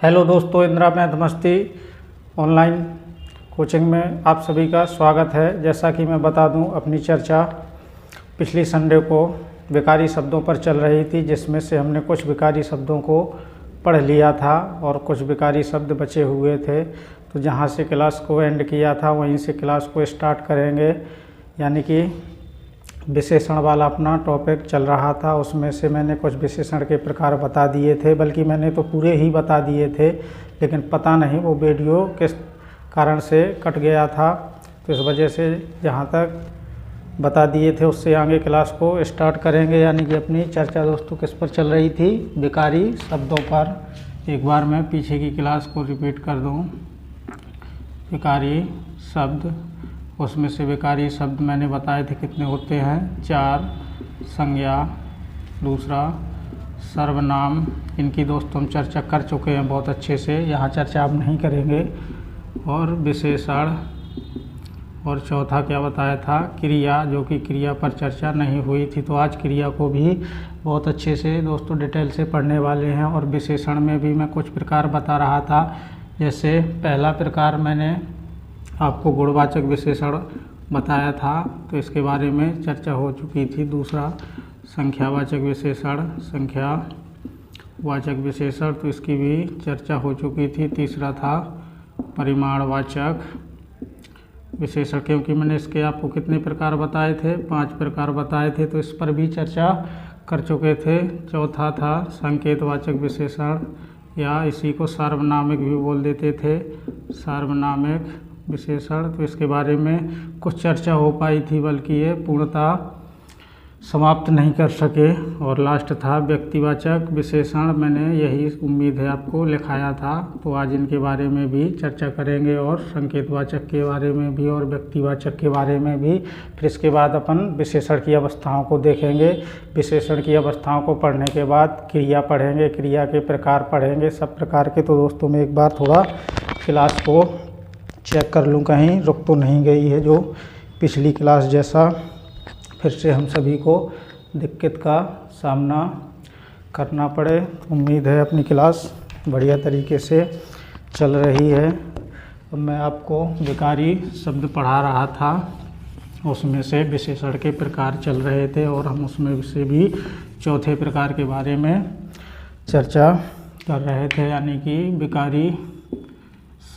Hello दोस्तों, Indira मैथमस्ती online coaching में आप सभी का स्वागत है। जैसा कि मैं बता दूं, अपनी चर्चा पिछली संडे को विकारी शब्दों पर चल रही थी, जिसमें से हमने कुछ विकारी शब्दों को पढ़ लिया था और कुछ विकारी शब्द बचे हुए थे। तो जहां से क्लास को एंड किया था वहीं से क्लास को स्टार्ट करेंगे, यानी कि विशेषण वाला अपना टॉपिक चल रहा था। उसमें से मैंने कुछ विशेषण के प्रकार बता दिए थे, बल्कि मैंने तो पूरे ही बता दिए थे, लेकिन पता नहीं वो वीडियो किस कारण से कट गया था। तो इस वजह से जहाँ तक बता दिए थे उससे आगे क्लास को स्टार्ट करेंगे, यानी कि अपनी चर्चा दोस्तों किस पर चल रही थी, विकारी शब्दों पर। एक बार मैं पीछे की क्लास को रिपीट कर दूँ। विकारी शब्द, उसमें से विकारी शब्द मैंने बताए थे कितने होते हैं, 4। संज्ञा, दूसरा सर्वनाम, इनकी दोस्तों हम चर्चा कर चुके हैं बहुत अच्छे से, यहाँ चर्चा अब नहीं करेंगे। और विशेषण, और चौथा क्या बताया था, क्रिया, जो कि क्रिया पर चर्चा नहीं हुई थी। तो आज क्रिया को भी बहुत अच्छे से दोस्तों डिटेल से पढ़ने वाले हैं। और विशेषण में भी मैं कुछ प्रकार बता रहा था। जैसे पहला प्रकार मैंने आपको गुणवाचक विशेषण बताया था, तो इसके बारे में चर्चा हो चुकी थी। दूसरा संख्यावाचक विशेषण, संख्यावाचक विशेषण, तो इसकी भी चर्चा हो चुकी थी। तीसरा था परिमाणवाचक विशेषण, क्योंकि मैंने इसके आपको कितने प्रकार बताए थे, 5 प्रकार बताए थे, तो इस पर भी चर्चा कर चुके थे। चौथा था संकेतवाचक विशेषण, या इसी को सार्वनामिक भी बोल देते थे, सार्वनामिक विशेषण। तो इसके बारे में कुछ चर्चा हो पाई थी, बल्कि ये पूर्णतः समाप्त नहीं कर सके। और लास्ट था व्यक्तिवाचक विशेषण, मैंने यही उम्मीद है आपको लिखाया था। तो आज इनके बारे में भी चर्चा करेंगे, और संकेतवाचक के बारे में भी, और व्यक्तिवाचक के बारे में भी। फिर इसके बाद अपन विशेषण की अवस्थाओं को देखेंगे। विशेषण की अवस्थाओं को पढ़ने के बाद क्रिया पढ़ेंगे, क्रिया के प्रकार पढ़ेंगे, सब प्रकार के। तो दोस्तों मैं एक बार थोड़ा क्लास को चेक कर लूँ कहीं रुक तो नहीं गई है, जो पिछली क्लास जैसा फिर से हम सभी को दिक्कत का सामना करना पड़े। उम्मीद है अपनी क्लास बढ़िया तरीके से चल रही है। अब मैं आपको विकारी शब्द पढ़ा रहा था, उसमें से विशेषण के प्रकार चल रहे थे, और हम उसमें से भी चौथे प्रकार के बारे में चर्चा कर रहे थे, यानी कि विकारी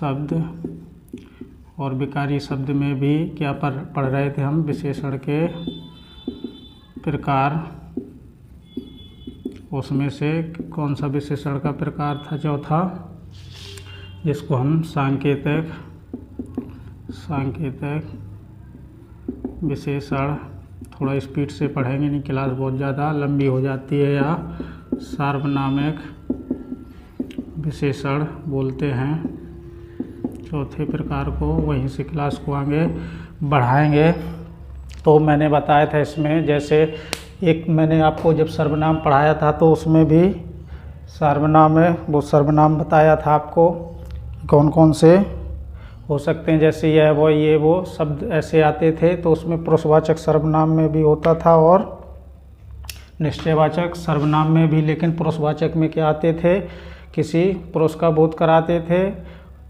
शब्द। और विकारी शब्द में भी क्या पढ़ रहे थे हम, विशेषण के प्रकार। उसमें से कौन सा विशेषण का प्रकार था, चौथा, जिसको हम सांकेतिक विशेषण। थोड़ा स्पीड से पढ़ेंगे, नहीं क्लास बहुत ज़्यादा लंबी हो जाती है। या सार्वनामिक विशेषण बोलते हैं चौथे प्रकार को। वहीं से क्लास को आगे बढ़ाएंगे। तो मैंने बताया था इसमें, जैसे एक मैंने आपको जब सर्वनाम पढ़ाया था, तो उसमें भी सर्वनाम है, वो सर्वनाम बताया था आपको कौन कौन से हो सकते हैं। जैसे यह, वो, ये, वो शब्द ऐसे आते थे। तो उसमें पुरुषवाचक सर्वनाम में भी होता था और निश्चयवाचक सर्वनाम में भी। लेकिन पुरुषवाचक में क्या आते थे, किसी पुरुष का बोध कराते थे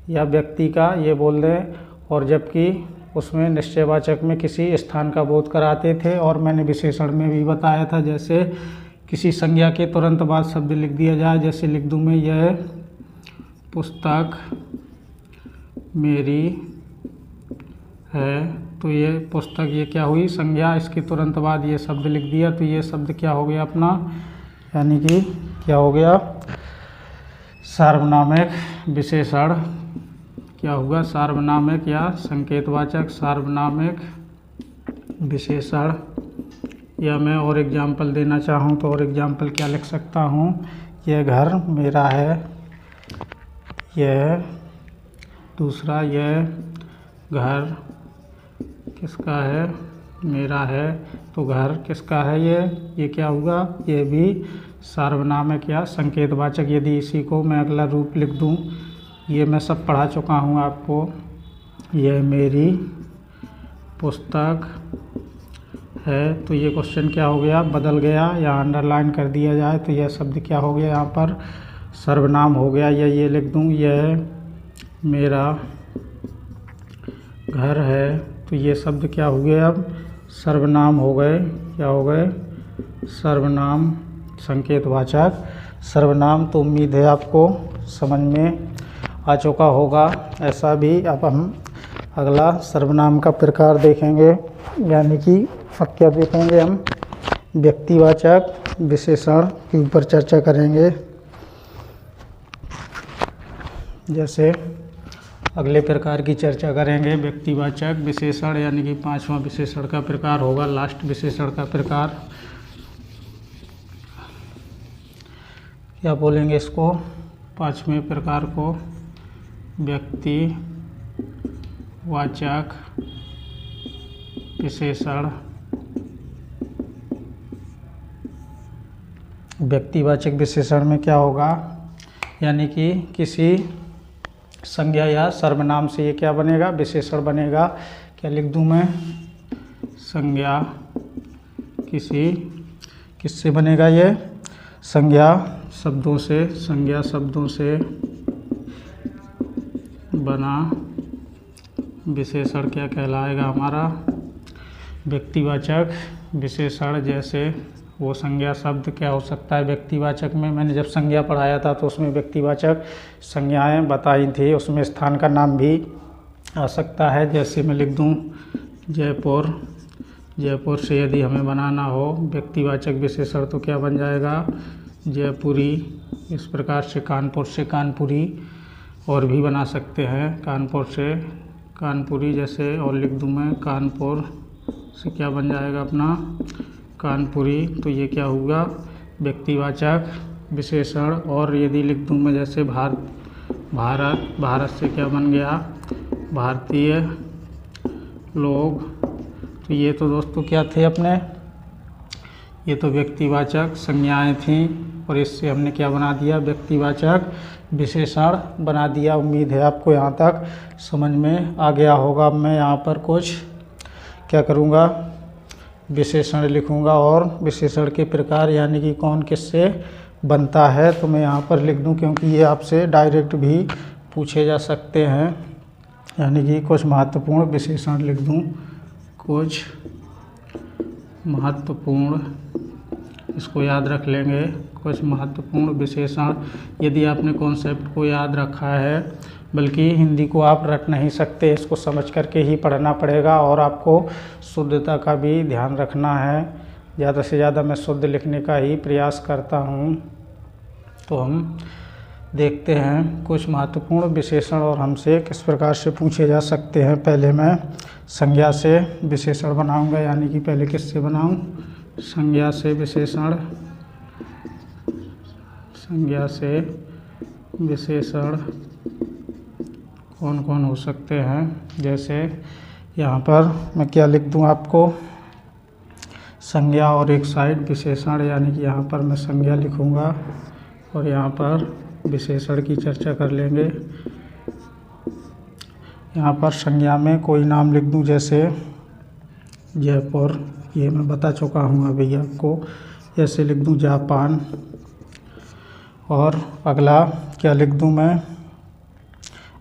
या व्यक्ति का, ये बोल दें। और जबकि उसमें निश्चयवाचक में किसी स्थान का बोध कराते थे। और मैंने विशेषण में भी बताया था, जैसे किसी संज्ञा के तुरंत बाद शब्द लिख दिया जाए। जैसे लिख दूँ मैं, यह पुस्तक मेरी है, तो ये पुस्तक, ये क्या हुई, संज्ञा। इसके तुरंत बाद ये शब्द लिख दिया, तो ये शब्द क्या हो गया अपना, यानी कि क्या हो गया, सार्वनामिक विशेषण। क्या होगा, सार्वनामिक या संकेतवाचक सार्वनामिक विशेषण। या मैं और एग्जाम्पल देना चाहूँ तो और एग्जाम्पल क्या लिख सकता हूँ, यह घर मेरा है, यह। दूसरा, यह घर किसका है, मेरा है, तो घर किसका है, ये क्या होगा, ये भी सार्वनामिक या संकेतवाचक। यदि इसी को मैं अगला रूप लिख दूँ, ये मैं सब पढ़ा चुका हूँ आपको, यह मेरी पुस्तक है, तो ये क्वेश्चन क्या हो गया, बदल गया, या अंडरलाइन कर दिया जाए तो यह शब्द क्या हो गया यहाँ पर, सर्वनाम हो गया, या ये लिख दूँ यह मेरा घर है, तो ये शब्द क्या हुए अब सर्वनाम हो गए। क्या हो गए? सर्वनाम, संकेतवाचक सर्वनाम। तो उम्मीद है आपको समझ में आ चुका होगा। ऐसा भी अब हम अगला सर्वनाम का प्रकार देखेंगे, यानी कि अब क्या देखेंगे हम, व्यक्तिवाचक विशेषण के ऊपर चर्चा करेंगे। जैसे अगले प्रकार की चर्चा करेंगे व्यक्तिवाचक विशेषण, यानी कि 5वां विशेषण का प्रकार होगा, लास्ट विशेषण का प्रकार। क्या बोलेंगे इसको? 5वें प्रकार को व्यक्तिवाचक विशेषण। व्यक्तिवाचक विशेषण में क्या होगा, यानी कि किसी संज्ञा या सर्वनाम से ये क्या बनेगा? विशेषण बनेगा। क्या लिख दूं मैं? संज्ञा किससे बनेगा ये? संज्ञा शब्दों से बना विशेषण क्या कहलाएगा हमारा? व्यक्तिवाचक विशेषण। जैसे वो संज्ञा शब्द क्या हो सकता है व्यक्तिवाचक में? मैंने जब संज्ञा पढ़ाया था तो उसमें व्यक्तिवाचक संज्ञाएं बताई थी, उसमें स्थान का नाम भी आ सकता है। जैसे मैं लिख दूं जयपुर से यदि हमें बनाना हो व्यक्तिवाचक विशेषण तो क्या बन जाएगा? जयपुरी। इस प्रकार से कानपुरी और भी बना सकते हैं, कानपुर से कानपुरी जैसे। और लिख दूं मैं कानपुर से क्या बन जाएगा अपना? कानपुरी। तो ये क्या होगा? व्यक्तिवाचक विशेषण। और यदि लिख दूं मैं जैसे भारत से क्या बन गया? भारतीय लोग। तो ये तो दोस्तों क्या थे अपने? ये तो व्यक्तिवाचक संज्ञाएं थीं, और इससे हमने क्या बना दिया? व्यक्तिवाचक विशेषण बना दिया। उम्मीद है आपको यहाँ तक समझ में आ गया होगा। मैं यहाँ पर कुछ क्या करूँगा? विशेषण लिखूँगा और विशेषण के प्रकार, यानी कि कौन किससे बनता है, तो मैं यहाँ पर लिख दूँ, क्योंकि ये आपसे डायरेक्ट भी पूछे जा सकते हैं। यानी कि कुछ महत्वपूर्ण विशेषण लिख दूँ, कुछ महत्वपूर्ण, इसको याद रख लेंगे, कुछ महत्वपूर्ण विशेषण। यदि आपने कॉन्सेप्ट को याद रखा है, बल्कि हिंदी को आप रट नहीं सकते, इसको समझ करके ही पढ़ना पड़ेगा। और आपको शुद्धता का भी ध्यान रखना है। ज़्यादा से ज़्यादा मैं शुद्ध लिखने का ही प्रयास करता हूँ। तो हम देखते हैं कुछ महत्वपूर्ण विशेषण और हमसे किस प्रकार से पूछे जा सकते हैं। पहले मैं संज्ञा से विशेषण बनाऊंगा, यानी कि पहले किससे बनाऊं? संज्ञा से विशेषण। संज्ञा से विशेषण कौन कौन हो सकते हैं? जैसे यहाँ पर मैं क्या लिख दूं आपको? संज्ञा और एक साइड विशेषण, यानी कि यहाँ पर मैं संज्ञा लिखूँगा और यहाँ पर विशेषण की चर्चा कर लेंगे। यहाँ पर संज्ञा में कोई नाम लिख दूं, जैसे जयपुर, ये मैं बता चुका हूँ अभी आपको। जैसे लिख दूं जापान। और अगला क्या लिख दूं मैं?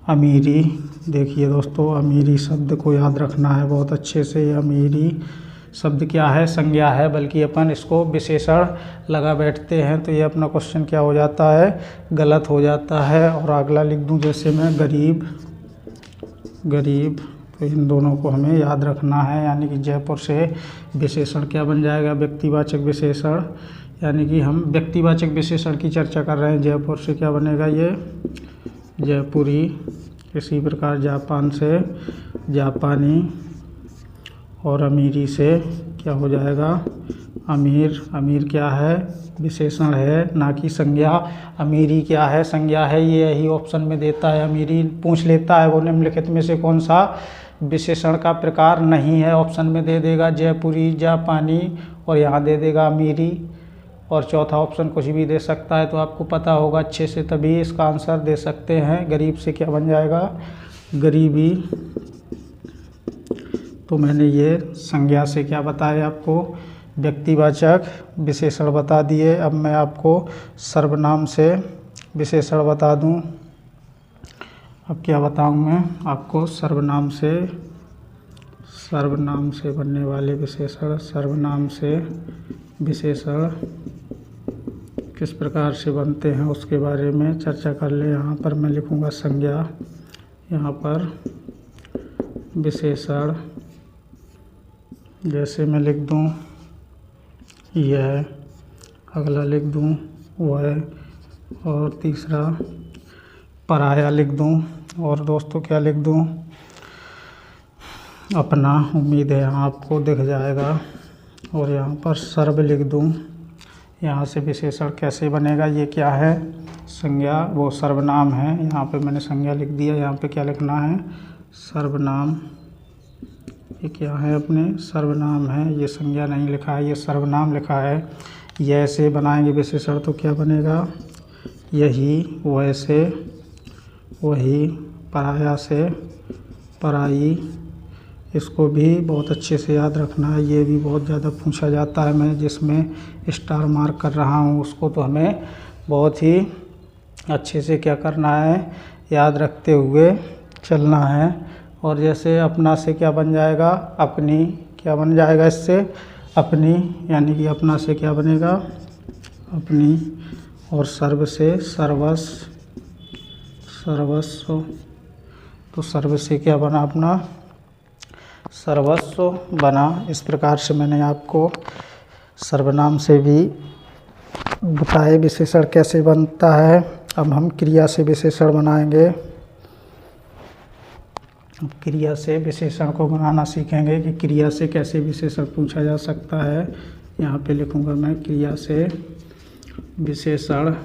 अमीरी। देखिए दोस्तों, अमीरी शब्द को याद रखना है बहुत अच्छे से। अमीरी शब्द क्या है? संज्ञा है, बल्कि अपन इसको विशेषण लगा बैठते हैं, तो ये अपना क्वेश्चन क्या हो जाता है? गलत हो जाता है। और अगला लिख दूं जैसे मैं गरीब। तो इन दोनों को हमें याद रखना है, यानी कि जयपुर से विशेषण क्या बन जाएगा? व्यक्तिवाचक विशेषण। यानी कि हम व्यक्तिवाचक विशेषण की चर्चा कर रहे हैं। जयपुर से क्या बनेगा? ये जयपुरी। इसी प्रकार जापान से जापानी। और अमीरी से क्या हो जाएगा? अमीर। अमीर क्या है? विशेषण है, ना कि संज्ञा। अमीरी क्या है? संज्ञा है। ये यही ऑप्शन में देता है। अमीरी पूछ लेता है वो निम्नलिखित में से कौन सा विशेषण का प्रकार नहीं है, ऑप्शन में दे देगा जयपुरी, जापानी, और यहाँ दे देगा अमीरी। और चौथा ऑप्शन कुछ भी दे सकता है। तो आपको पता होगा अच्छे से, तभी इसका आंसर दे सकते हैं। गरीब से क्या बन जाएगा? गरीबी। तो मैंने ये संज्ञा से क्या बताया आपको? व्यक्तिवाचक विशेषण बता दिए। अब मैं आपको सर्वनाम से विशेषण बता दूं। अब क्या बताऊं मैं आपको, सर्वनाम से बनने वाले विशेषण, सर्वनाम से विशेषण किस प्रकार से बनते हैं उसके बारे में चर्चा कर ले। यहाँ पर मैं लिखूँगा संज्ञा, यहाँ पर विशेषण, जैसे मैं लिख दूँ यह, अगला लिख दूँ वह, और तीसरा पराया लिख दूँ, और दोस्तों क्या लिख दूँ, अपना। उम्मीद है यहाँ आपको दिख जाएगा। और यहाँ पर सर्व लिख दूँ। यहाँ से विशेषण कैसे बनेगा, ये क्या है, संज्ञा, वो सर्वनाम है। यहाँ पे मैंने संज्ञा लिख दिया, यहाँ पे क्या लिखना है, सर्वनाम। ये क्या है, अपने सर्वनाम है, ये संज्ञा नहीं लिखा है, ये सर्वनाम लिखा है। यह से बनाएंगे विशेषण तो क्या बनेगा, यही, वैसे, वही, पराया से पराई। इसको भी बहुत अच्छे से याद रखना है, ये भी बहुत ज़्यादा पूछा जाता है। मैं जिसमें स्टार मार्क कर रहा हूँ उसको तो हमें बहुत ही अच्छे से क्या करना है, याद रखते हुए चलना है। और जैसे अपना से क्या बन जाएगा, अपनी, क्या बन जाएगा इससे, अपनी, यानी कि अपना से क्या बनेगा, अपनी। और सर्व से सर्वस्व, सर्वस्व, तो सर्व से क्या बना, अपना सर्वस्व बना। इस प्रकार से मैंने आपको सर्वनाम से भी बताए विशेषण कैसे बनता है। अब हम क्रिया से विशेषण बनाएंगे। अब क्रिया से विशेषण को बनाना सीखेंगे कि क्रिया से कैसे विशेषण पूछा जा सकता है। यहाँ पे लिखूँगा मैं क्रिया से विशेषण,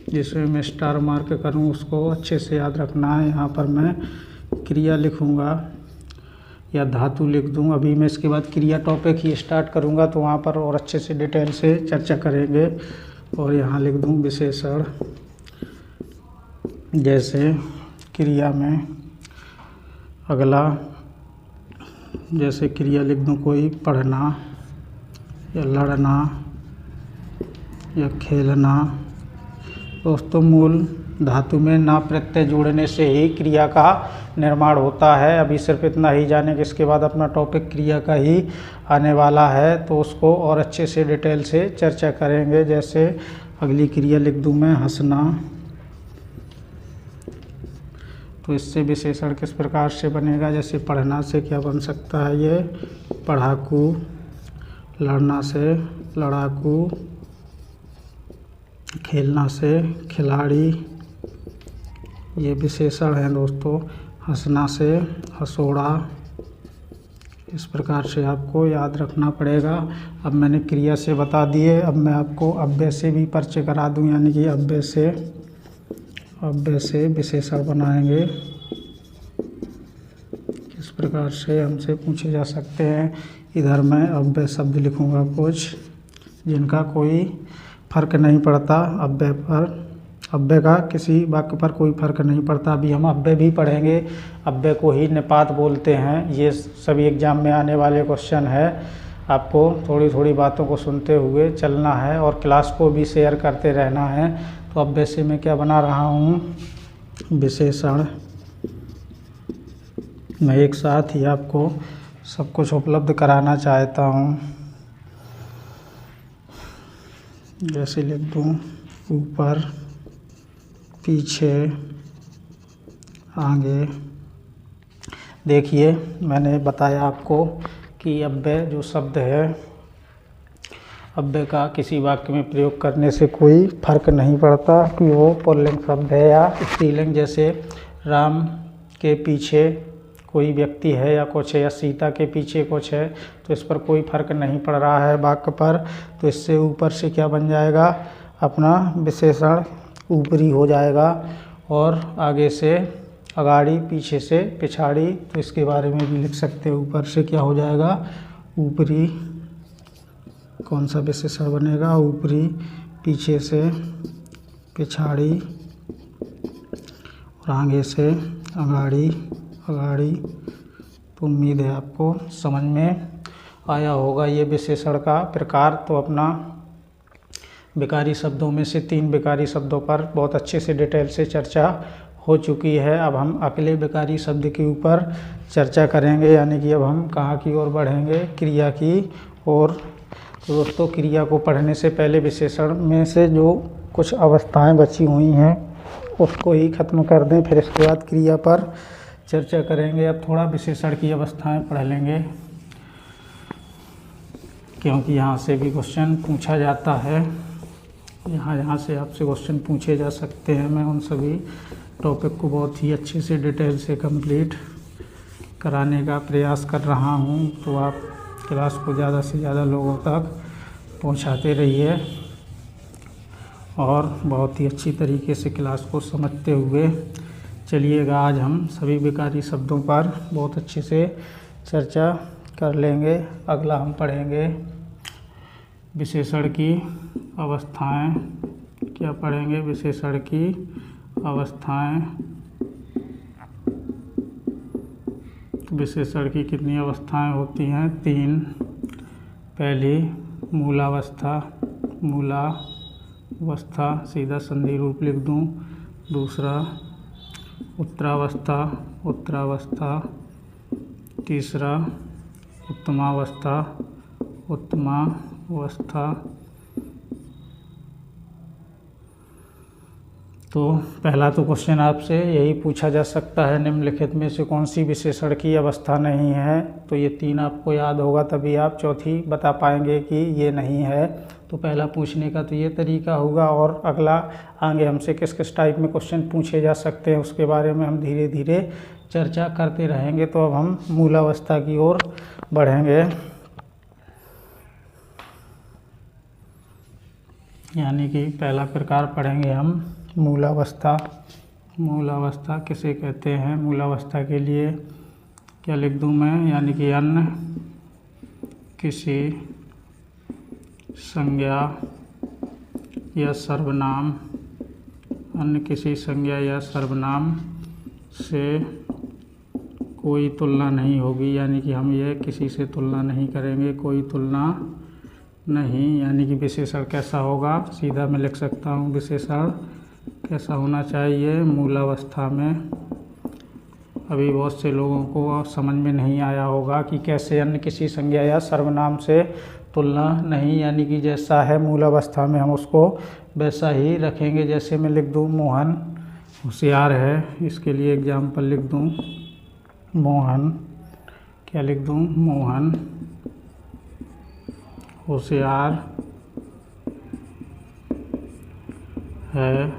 जिसमें मैं स्टार मार्क करूँ उसको अच्छे से याद रखना है। यहाँ पर मैं क्रिया लिखूँगा या धातु लिख दूँ। अभी मैं इसके बाद क्रिया टॉपिक ही स्टार्ट करूँगा तो वहाँ पर और अच्छे से डिटेल से चर्चा करेंगे। और यहाँ लिख दूँ विशेषण, जैसे क्रिया में अगला, जैसे क्रिया लिख दूँ कोई, पढ़ना या लड़ना या खेलना। दोस्तों मूल धातु में ना प्रत्यय जोड़ने से ही क्रिया का निर्माण होता है। अभी सिर्फ इतना ही जाने कि इसके बाद अपना टॉपिक क्रिया का ही आने वाला है, तो उसको और अच्छे से डिटेल से चर्चा करेंगे। जैसे अगली क्रिया लिख दूँ मैं हंसना, तो इससे विशेषण किस प्रकार से बनेगा, जैसे पढ़ना से क्या बन सकता है, ये पढ़ाकू, लड़ना से लड़ाकू, खेलना से खिलाड़ी, ये विशेषण हैं दोस्तों। हंसना से हंसोड़ा। इस प्रकार से आपको याद रखना पड़ेगा। अब मैंने क्रिया से बता दिए, अब मैं आपको अव्यय से भी परिचय करा दूं, यानी कि अव्यय से विशेषण बनाएंगे। किस प्रकार से हमसे पूछे जा सकते हैं। इधर मैं अव्यय शब्द लिखूँगा कुछ, जिनका कोई फर्क नहीं पड़ता अव्यय पर, अव्यय का किसी वाक्य पर कोई फर्क नहीं पड़ता। अभी हम अव्यय भी पढ़ेंगे, अव्यय को ही निपात बोलते हैं। ये सभी एग्जाम में आने वाले क्वेश्चन है। आपको थोड़ी थोड़ी बातों को सुनते हुए चलना है और क्लास को भी शेयर करते रहना है। तो अव्यय से मैं क्या बना रहा हूँ, विशेषण। मैं एक साथ ही आपको सब कुछ उपलब्ध कराना चाहता हूँ। जैसे लिख दूँ ऊपर, पीछे, आगे। देखिए मैंने बताया आपको कि अव्यय जो शब्द है, अव्यय का किसी वाक्य में प्रयोग करने से कोई फर्क नहीं पड़ता कि वो पुल्लिंग शब्द है या स्त्रीलिंग। जैसे राम के पीछे कोई व्यक्ति है या कुछ है, या सीता के पीछे कुछ है, तो इस पर कोई फर्क नहीं पड़ रहा है वाक्य पर। तो इससे ऊपर से क्या बन जाएगा, अपना विशेषण ऊपरी हो जाएगा। और आगे से अगाड़ी, पीछे से पिछाड़ी, तो इसके बारे में भी लिख सकते हैं। ऊपर से क्या हो जाएगा, ऊपरी। कौन सा विशेषण बनेगा, ऊपरी। पीछे से पिछाड़ी, और आगे से अगाड़ी, अगाड़ी। तो उम्मीद है आपको समझ में आया होगा ये विशेषण का प्रकार। तो अपना विकारी शब्दों में से 3 विकारी शब्दों पर बहुत अच्छे से डिटेल से चर्चा हो चुकी है। अब हम अगले विकारी शब्द के ऊपर चर्चा करेंगे, यानी कि अब हम कहाँ की ओर बढ़ेंगे, क्रिया की ओर। तो दोस्तों, क्रिया को पढ़ने से पहले विशेषण में से जो कुछ अवस्थाएं बची हुई हैं उसको ही ख़त्म कर दें, फिर इसके बाद क्रिया पर चर्चा करेंगे। अब थोड़ा विशेषण की अवस्थाएं पढ़ लेंगे, क्योंकि यहाँ से भी क्वेश्चन पूछा जाता है। यहाँ से आपसे क्वेश्चन पूछे जा सकते हैं। मैं उन सभी टॉपिक को बहुत ही अच्छे से डिटेल से कंप्लीट कराने का प्रयास कर रहा हूँ, तो आप क्लास को ज़्यादा से ज़्यादा लोगों तक पहुँचाते रहिए और बहुत ही अच्छी तरीके से क्लास को समझते हुए चलिएगा। आज हम सभी विकारी शब्दों पर बहुत अच्छे से चर्चा कर लेंगे। अगला हम पढ़ेंगे विशेषण की अवस्थाएं। क्या पढ़ेंगे? विशेषण की अवस्थाएं। विशेषण की कितनी अवस्थाएं होती हैं? 3। पहली मूलावस्था, मूलावस्था सीधा संधि रूप लिख दूं। दूसरा उत्तरावस्था, उत्तरावस्था। तीसरा उत्तमावस्था, उत्तमावस्था। तो पहला तो क्वेश्चन आपसे यही पूछा जा सकता है, निम्नलिखित में से कौन सी विशेषण की अवस्था नहीं है? तो ये 3 आपको याद होगा, तभी आप चौथी बता पाएंगे कि ये नहीं है। तो पहला पूछने का तो ये तरीका होगा, और अगला आगे हमसे किस किस टाइप में क्वेश्चन पूछे जा सकते हैं उसके बारे में हम धीरे धीरे चर्चा करते रहेंगे। तो अब हम मूलावस्था की ओर बढ़ेंगे, यानी कि पहला प्रकार पढ़ेंगे हम मूलावस्था। मूलावस्था किसे कहते हैं? मूलावस्था के लिए क्या लिख दूं मैं? यानी कि अन्य किसी संज्ञा या सर्वनाम, अन्य किसी संज्ञा या सर्वनाम से कोई तुलना नहीं होगी, यानी कि हम ये किसी से तुलना नहीं करेंगे, कोई तुलना नहीं। यानी कि विशेषण कैसा होगा? सीधा मैं लिख सकता हूँ, विशेषण कैसा होना चाहिए मूलावस्था में। अभी बहुत से लोगों को समझ में नहीं आया होगा कि कैसे अन्य किसी संज्ञा या सर्वनाम से तुलना नहीं, यानी कि जैसा है मूलावस्था में हम उसको वैसा ही रखेंगे। जैसे मैं लिख दूँ मोहन होशियार है, इसके लिए एग्जाम्पल लिख दूँ मोहन। क्या लिख दूँ? मोहन होशियार है।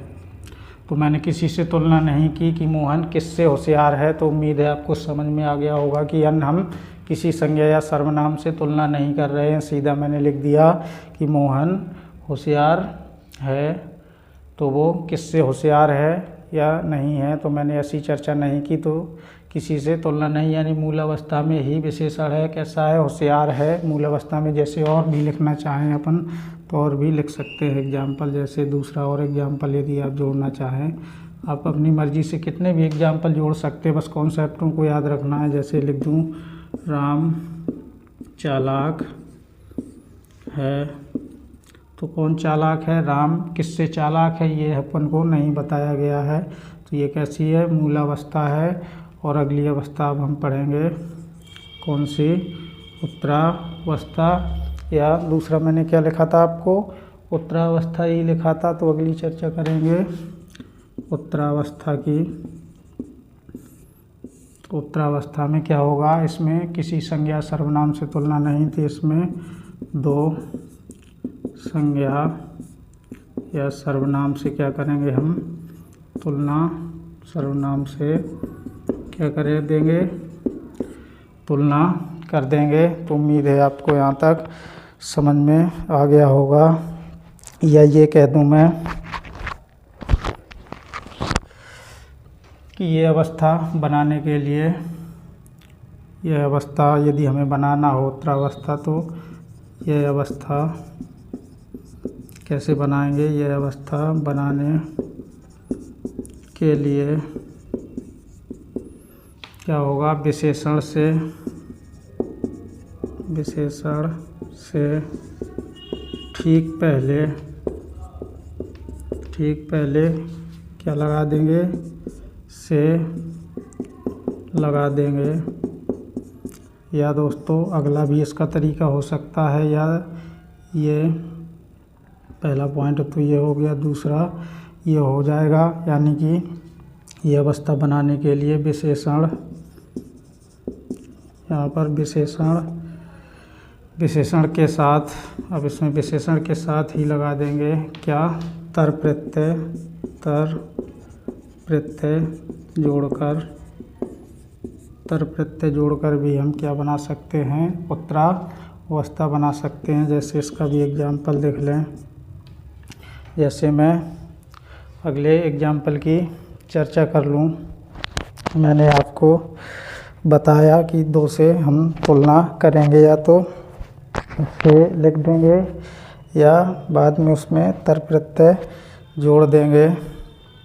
तो मैंने किसी से तुलना नहीं की कि मोहन किससे होशियार है। तो उम्मीद है आपको समझ में आ गया होगा कि अन्य हम किसी संज्ञा या सर्वनाम से तुलना नहीं कर रहे हैं, सीधा मैंने लिख दिया कि मोहन होशियार है। तो वो किससे होशियार है या नहीं है, तो मैंने ऐसी चर्चा नहीं की, तो किसी से तुलना नहीं, यानी मूलावस्था में ही विशेषण है। कैसा है? होशियार है मूलावस्था में। जैसे और भी लिखना चाहें अपन तो और भी लिख सकते हैं एग्जाम्पल, जैसे दूसरा और एग्जाम्पल यदि आप जोड़ना चाहें, आप अपनी मर्ज़ी से कितने भी एग्जाम्पल जोड़ सकते हैं, बस कॉन्सेप्टों को याद रखना है। जैसे लिख दूँ राम चालाक है। तो कौन चालाक है? राम। किससे चालाक है ये अपन को नहीं बताया गया है, तो ये कैसी है? मूलावस्था है। और अगली अवस्था अब हम पढ़ेंगे कौन सी? उत्तरावस्था। या दूसरा मैंने क्या लिखा था आपको? उत्तरावस्था ही लिखा था। तो अगली चर्चा करेंगे उत्तरावस्था की। उत्तरावस्था में क्या होगा? इसमें किसी संज्ञा सर्वनाम से तुलना नहीं थी, इसमें 2 संज्ञा या सर्वनाम से क्या करेंगे हम? तुलना। सर्वनाम से क्या कर देंगे? तुलना कर देंगे। तो उम्मीद है आपको यहाँ तक समझ में आ गया होगा। या ये कह दूँ मैं कि ये अवस्था बनाने के लिए, यह अवस्था यदि हमें बनाना हो उत्तरावस्था, तो यह अवस्था कैसे बनाएंगे? यह अवस्था बनाने के लिए क्या होगा? विशेषण से ठीक पहले ठीक पहले क्या लगा देंगे, से लगा देंगे। या दोस्तों अगला भी इसका तरीका हो सकता है, या ये पहला पॉइंट तो ये हो गया, दूसरा ये हो जाएगा, यानी कि ये अवस्था बनाने के लिए विशेषण, यहाँ पर विशेषण के साथ, अब इसमें विशेषण के साथ ही लगा देंगे क्या, तर प्रत्यय जोड़कर भी हम क्या बना सकते हैं, उत्तरावस्था बना सकते हैं। जैसे इसका भी एग्जाम्पल देख लें। जैसे मैं अगले एग्जाम्पल की चर्चा कर लूँ। मैंने आपको बताया कि 2 से हम तुलना करेंगे, या तो से लिख देंगे या बाद में उसमें तर प्रत्यय जोड़ देंगे।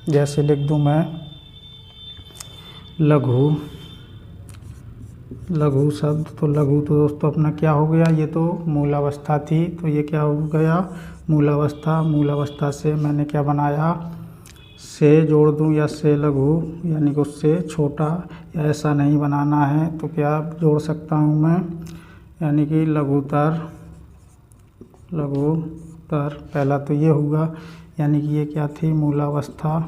जैसे लिख दूँ मैं लघु शब्द, तो लघु तो दोस्तों अपना क्या हो गया, ये तो मूलावस्था थी, तो ये क्या हो गया, मूलावस्था से मैंने क्या बनाया, से जोड़ दूं या से लघु, यानी कि उससे छोटा, या ऐसा नहीं बनाना है तो क्या जोड़ सकता हूं मैं, यानी कि लघुतर। पहला तो ये होगा, यानी कि ये क्या थी, मूलावस्था।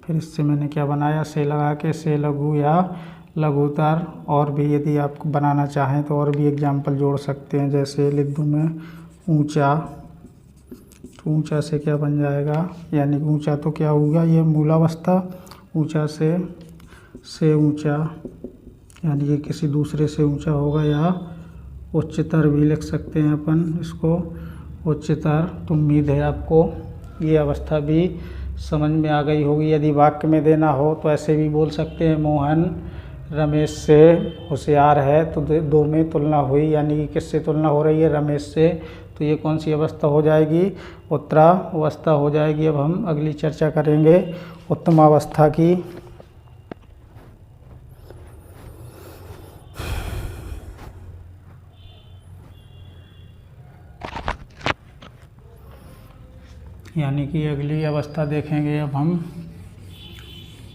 फिर इससे मैंने क्या बनाया, से लगा के से लघु या लघुतर। और भी यदि आप बनाना चाहें तो और भी एग्जाम्पल जोड़ सकते हैं। जैसे लिख दूं मैं ऊंचा, तो ऊंचा से क्या बन जाएगा, यानी कि ऊंचा तो क्या होगा, ये मूलावस्था, ऊंचा से ऊंचा, यानी कि किसी दूसरे से ऊंचा होगा। या उच्चतर भी लिख सकते हैं अपन इसको, उच्चतर। तो उम्मीद है आपको ये अवस्था भी समझ में आ गई होगी। यदि वाक्य में देना हो तो ऐसे भी बोल सकते हैं, मोहन रमेश से होशियार है, तो 2 में तुलना हुई, यानी कि किससे तुलना हो रही है, रमेश से। तो ये कौन सी अवस्था हो जाएगी, उत्तरावस्था हो जाएगी। अब हम अगली चर्चा करेंगे उत्तमावस्था की। यानी कि अगली अवस्था देखेंगे अब हम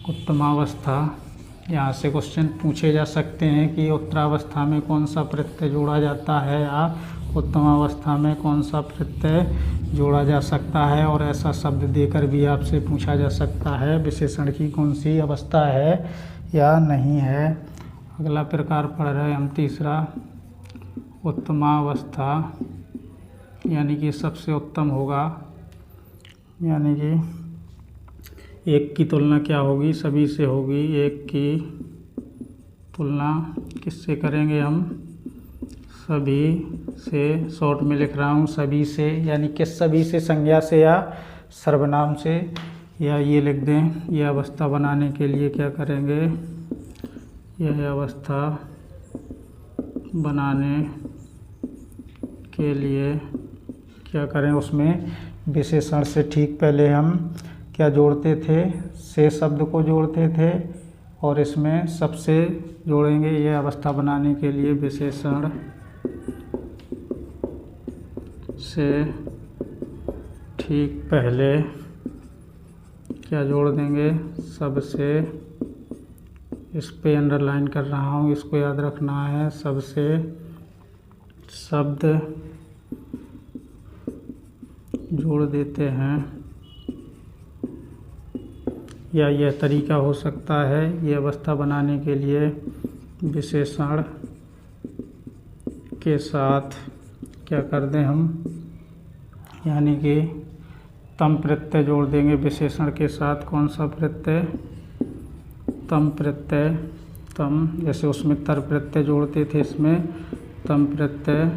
उत्तमावस्था। यहाँ से क्वेश्चन पूछे जा सकते हैं कि उत्तरावस्था में कौन सा प्रत्यय जोड़ा जाता है, या उत्तमावस्था में कौन सा प्रत्यय जोड़ा जा सकता है। और ऐसा शब्द देकर भी आपसे पूछा जा सकता है विशेषण की कौन सी अवस्था है या नहीं है। अगला प्रकार पढ़ रहे हैं हम तीसरा, उत्तमावस्था, यानी कि सबसे उत्तम होगा, यानी कि एक की तुलना क्या होगी, सभी से होगी। एक की तुलना किससे करेंगे हम, सभी से। शॉर्ट में लिख रहा हूँ सभी से, यानी किस सभी से, संज्ञा से या सर्वनाम से। या ये लिख दें, यह अवस्था बनाने के लिए क्या करेंगे, यह अवस्था बनाने के लिए क्या करें, उसमें विशेषण से ठीक पहले हम क्या जोड़ते थे, से शब्द को जोड़ते थे, और इसमें सबसे जोड़ेंगे। यह अवस्था बनाने के लिए विशेषण से ठीक पहले क्या जोड़ देंगे, सबसे। इस पे अंडरलाइन कर रहा हूँ, इसको याद रखना है। सबसे शब्द जोड़ देते हैं, या यह तरीका हो सकता है। ये अवस्था बनाने के लिए विशेषण के साथ क्या कर दें हम, यानी कि तम प्रत्यय जोड़ देंगे विशेषण के साथ। कौन सा प्रत्यय, तम प्रत्यय। तम, जैसे उसमें तर प्रत्यय जोड़ते थे, इसमें तम प्रत्यय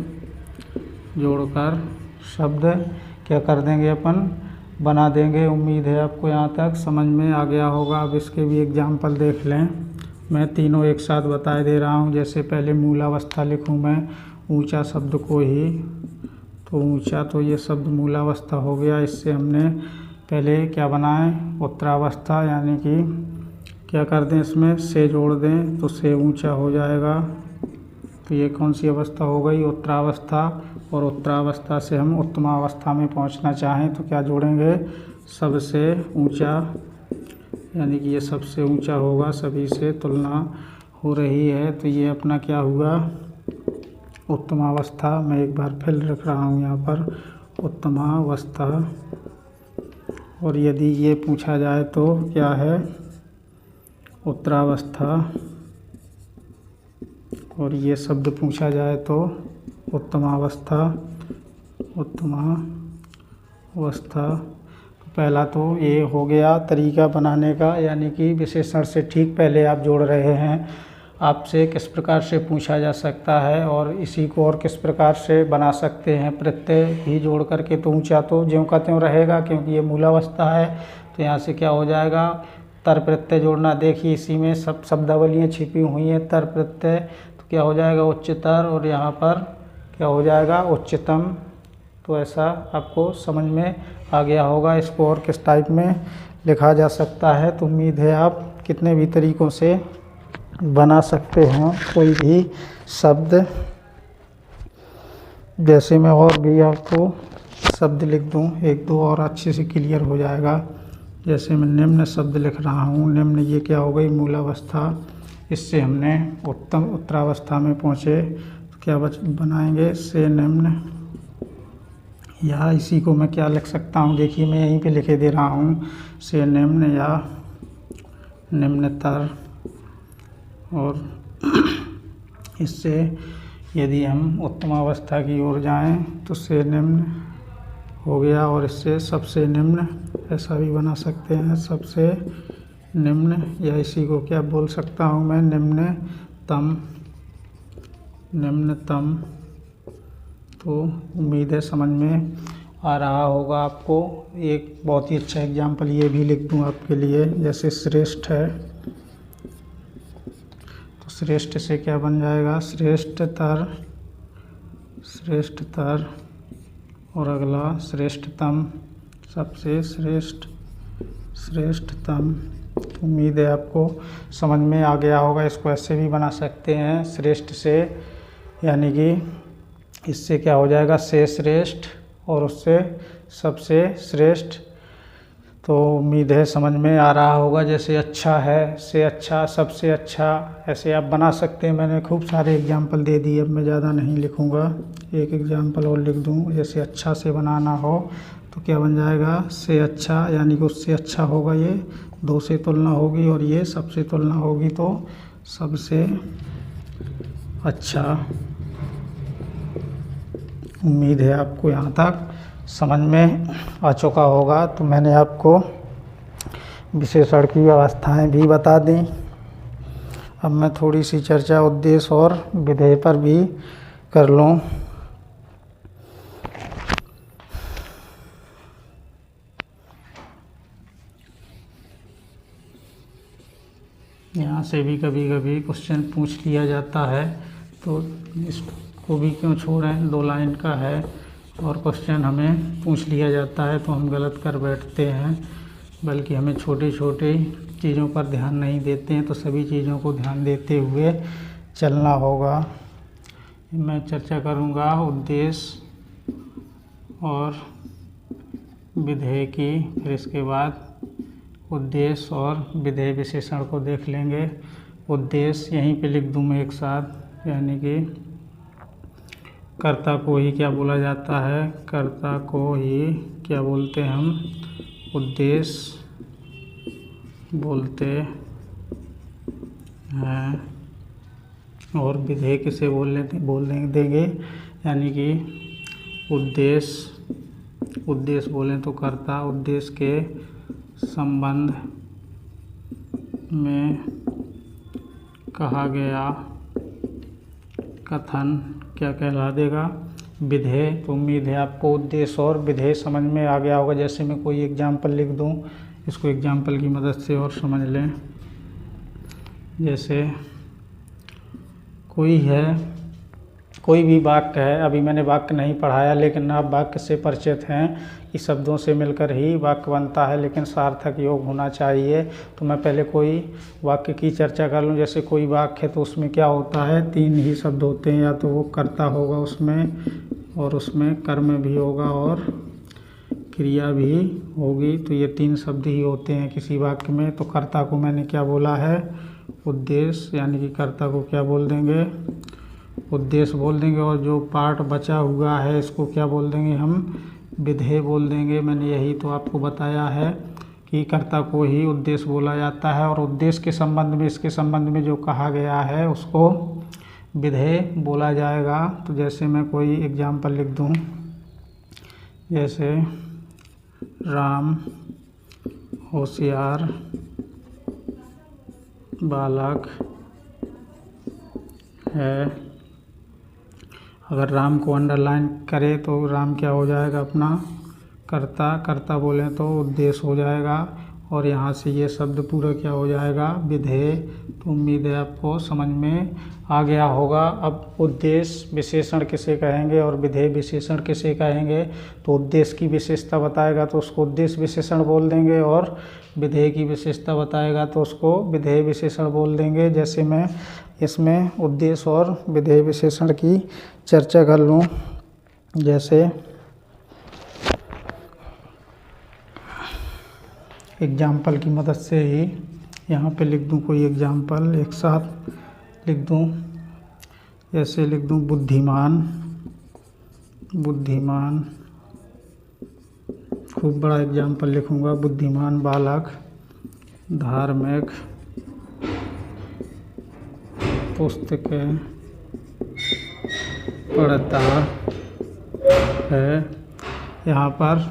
जोड़कर शब्द क्या कर देंगे अपन, बना देंगे। उम्मीद है आपको यहाँ तक समझ में आ गया होगा। अब इसके भी एग्जाम्पल देख लें। मैं तीनों एक साथ बता दे रहा हूँ। जैसे पहले मूलावस्था लिखूँ मैं, ऊंचा शब्द को ही, तो ऊंचा, तो ये शब्द मूलावस्था हो गया। इससे हमने पहले क्या बनाए, उत्तरावस्था, यानी कि क्या कर दें, इसमें से जोड़ दें, तो से ऊंचा हो जाएगा। तो ये कौन सी अवस्था हो गई, उत्तरावस्था। और उत्तरावस्था से हम उत्तमावस्था में पहुंचना चाहें तो क्या जोड़ेंगे, सबसे ऊंचा, यानी कि ये सबसे ऊंचा होगा, सभी से तुलना हो रही है, तो ये अपना क्या हुआ, उत्तमावस्था। मैं एक बार फिर लिख रहा हूँ यहाँ पर उत्तमावस्था। और यदि ये पूछा जाए तो क्या है, उत्तरावस्था। और ये शब्द पूछा जाए तो उत्तमावस्था, उत्तमावस्था। पहला तो ये हो गया तरीका बनाने का, यानी कि विशेषण से ठीक पहले आप जोड़ रहे हैं। आपसे किस प्रकार से पूछा जा सकता है और इसी को और किस प्रकार से बना सकते हैं, प्रत्यय ही जोड़ करके, तो ऊंचा तो ज्यों का त्यों रहेगा क्योंकि ये मूलावस्था है। तो यहाँ से क्या हो जाएगा, तर प्रत्यय जोड़ना। देखिए इसी में सब शब्दावलियाँ छिपी हुई हैं, तर प्रत्यय, तो क्या हो जाएगा उच्चतर, और यहाँ पर क्या हो जाएगा उच्चतम। तो ऐसा आपको समझ में आ गया होगा इसको और किस टाइप में लिखा जा सकता है। तो उम्मीद है आप कितने भी तरीक़ों से बना सकते हैं कोई भी शब्द। जैसे मैं और भी आपको शब्द लिख दूं, एक दो और अच्छे से क्लियर हो जाएगा। जैसे मैं निम्न शब्द लिख रहा हूं, निम्न ये क्या हो गई, मूलावस्था। इससे हमने उत्तरावस्था में पहुँचे, तो क्या बनाएंगे, से निम्न। या इसी को मैं क्या लिख सकता हूँ, देखिए मैं यहीं पे लिखे दे रहा हूँ, से निम्न या निम्नतर। और इससे यदि हम उत्तमावस्था की ओर जाएं तो से निम्न हो गया, और इससे सबसे निम्न ऐसा भी बना सकते हैं, सबसे निम्न। या इसी को क्या बोल सकता हूँ मैं, निम्नतम, निम्नतम। तो उम्मीद है समझ में आ रहा होगा आपको। एक बहुत ही अच्छा एग्जाम्पल ये भी लिख दूँ आपके लिए, जैसे श्रेष्ठ है, तो श्रेष्ठ से क्या बन जाएगा, श्रेष्ठतर, श्रेष्ठतर। और अगला श्रेष्ठतम, सबसे श्रेष्ठ, श्रेष्ठतम। उम्मीद है आपको समझ में आ गया होगा। इसको ऐसे भी बना सकते हैं, श्रेष्ठ से, यानी कि इससे क्या हो जाएगा, से श्रेष्ठ, और उससे सबसे श्रेष्ठ। तो उम्मीद है समझ में आ रहा होगा। जैसे अच्छा है, से अच्छा, सबसे अच्छा, ऐसे आप बना सकते हैं। मैंने खूब सारे एग्जाम्पल दे दिए, अब मैं ज़्यादा नहीं लिखूँगा, एक एग्जाम्पल और लिख दूँ। जैसे अच्छा से बनाना हो तो क्या बन जाएगा, से अच्छा, यानी कि उससे अच्छा होगा, ये दो से तुलना होगी, और ये सबसे तुलना होगी, तो सबसे अच्छा। उम्मीद है आपको यहाँ तक समझ में आ चुका होगा। तो मैंने आपको विशेषण की अवस्थाएं भी बता दी। अब मैं थोड़ी सी चर्चा उद्देश्य और विधेय पर भी कर लूँ। यहाँ से भी कभी कभी क्वेश्चन पूछ लिया जाता है, तो इसको भी क्यों छोड़ें, 2 लाइन का है और क्वेश्चन हमें पूछ लिया जाता है तो हम गलत कर बैठते हैं। बल्कि हमें छोटे छोटे चीज़ों पर ध्यान नहीं देते हैं, तो सभी चीज़ों को ध्यान देते हुए चलना होगा। मैं चर्चा करूँगा उद्देश्य और विधेय की, फिर इसके बाद उद्देश्य और विधेय विशेषण को देख लेंगे। उद्देश्य यहीं पे लिख दूँ मैं एक साथ, यानी कि कर्ता को ही क्या बोला जाता है, कर्ता को ही क्या बोलते हैं हम, उद्देश्य बोलते हैं। और विधेय किसे बोलने देंगे, यानी कि उद्देश्य बोलें तो कर्ता, उद्देश्य के संबंध में कहा गया कथन क्या कहला देगा, विधेय। तो उम्मीद है आपको उद्देश्य और विधेय समझ में आ गया होगा। जैसे मैं कोई एग्जाम्पल लिख दूं, इसको एग्जाम्पल की मदद से और समझ लें। जैसे कोई भी वाक्य है, अभी मैंने वाक्य नहीं पढ़ाया, लेकिन आप वाक्य से परिचित हैं कि शब्दों से मिलकर ही वाक्य बनता है, लेकिन सार्थक योग होना चाहिए। तो मैं पहले कोई वाक्य की चर्चा कर लूँ। जैसे कोई वाक्य है तो उसमें क्या होता है, 3 ही शब्द होते हैं, या तो वो कर्ता होगा उसमें, और उसमें कर्म भी होगा, और क्रिया भी होगी। तो ये 3 शब्द ही होते हैं किसी वाक्य में। तो कर्ता को मैंने क्या बोला है, उद्देश्य, यानी कि कर्ता को क्या बोल देंगे, उद्देश्य बोल देंगे। और जो पार्ट बचा हुआ है इसको क्या बोल देंगे हम, विधेय बोल देंगे। मैंने यही तो आपको बताया है कि कर्ता को ही उद्देश्य बोला जाता है, और उद्देश्य के संबंध में, इसके संबंध में जो कहा गया है उसको विधेय बोला जाएगा। तो जैसे मैं कोई एग्जाम्पल लिख दूँ, जैसे राम होशियार बालक है। अगर राम को अंडरलाइन करें तो राम क्या हो जाएगा, अपना कर्ता, कर्ता बोलें तो उद्देश्य हो जाएगा। और यहाँ से ये शब्द पूरा क्या हो जाएगा, विधेय। तो उम्मीद है आपको समझ में आ गया होगा। अब उद्देश्य विशेषण किसे कहेंगे और विधेय विशेषण किसे कहेंगे। तो उद्देश्य की विशेषता बताएगा तो उसको उद्देश्य विशेषण बोल देंगे, और विधेय की विशेषता बताएगा तो उसको विधेय विशेषण बोल देंगे। जैसे मैं इसमें उद्देश्य और विधेय विशेषण की चर्चा कर लूँ, जैसे एग्जाम्पल की मदद से ही यहाँ पे लिख दूँ कोई एग्जाम्पल, एक साथ लिख दूँ। जैसे लिख दूँ बुद्धिमान, बुद्धिमान, खूब बड़ा एग्जाम्पल लिखूँगा, बुद्धिमान बालक धार्मिक पुस्तकें पढ़ता है। यहाँ पर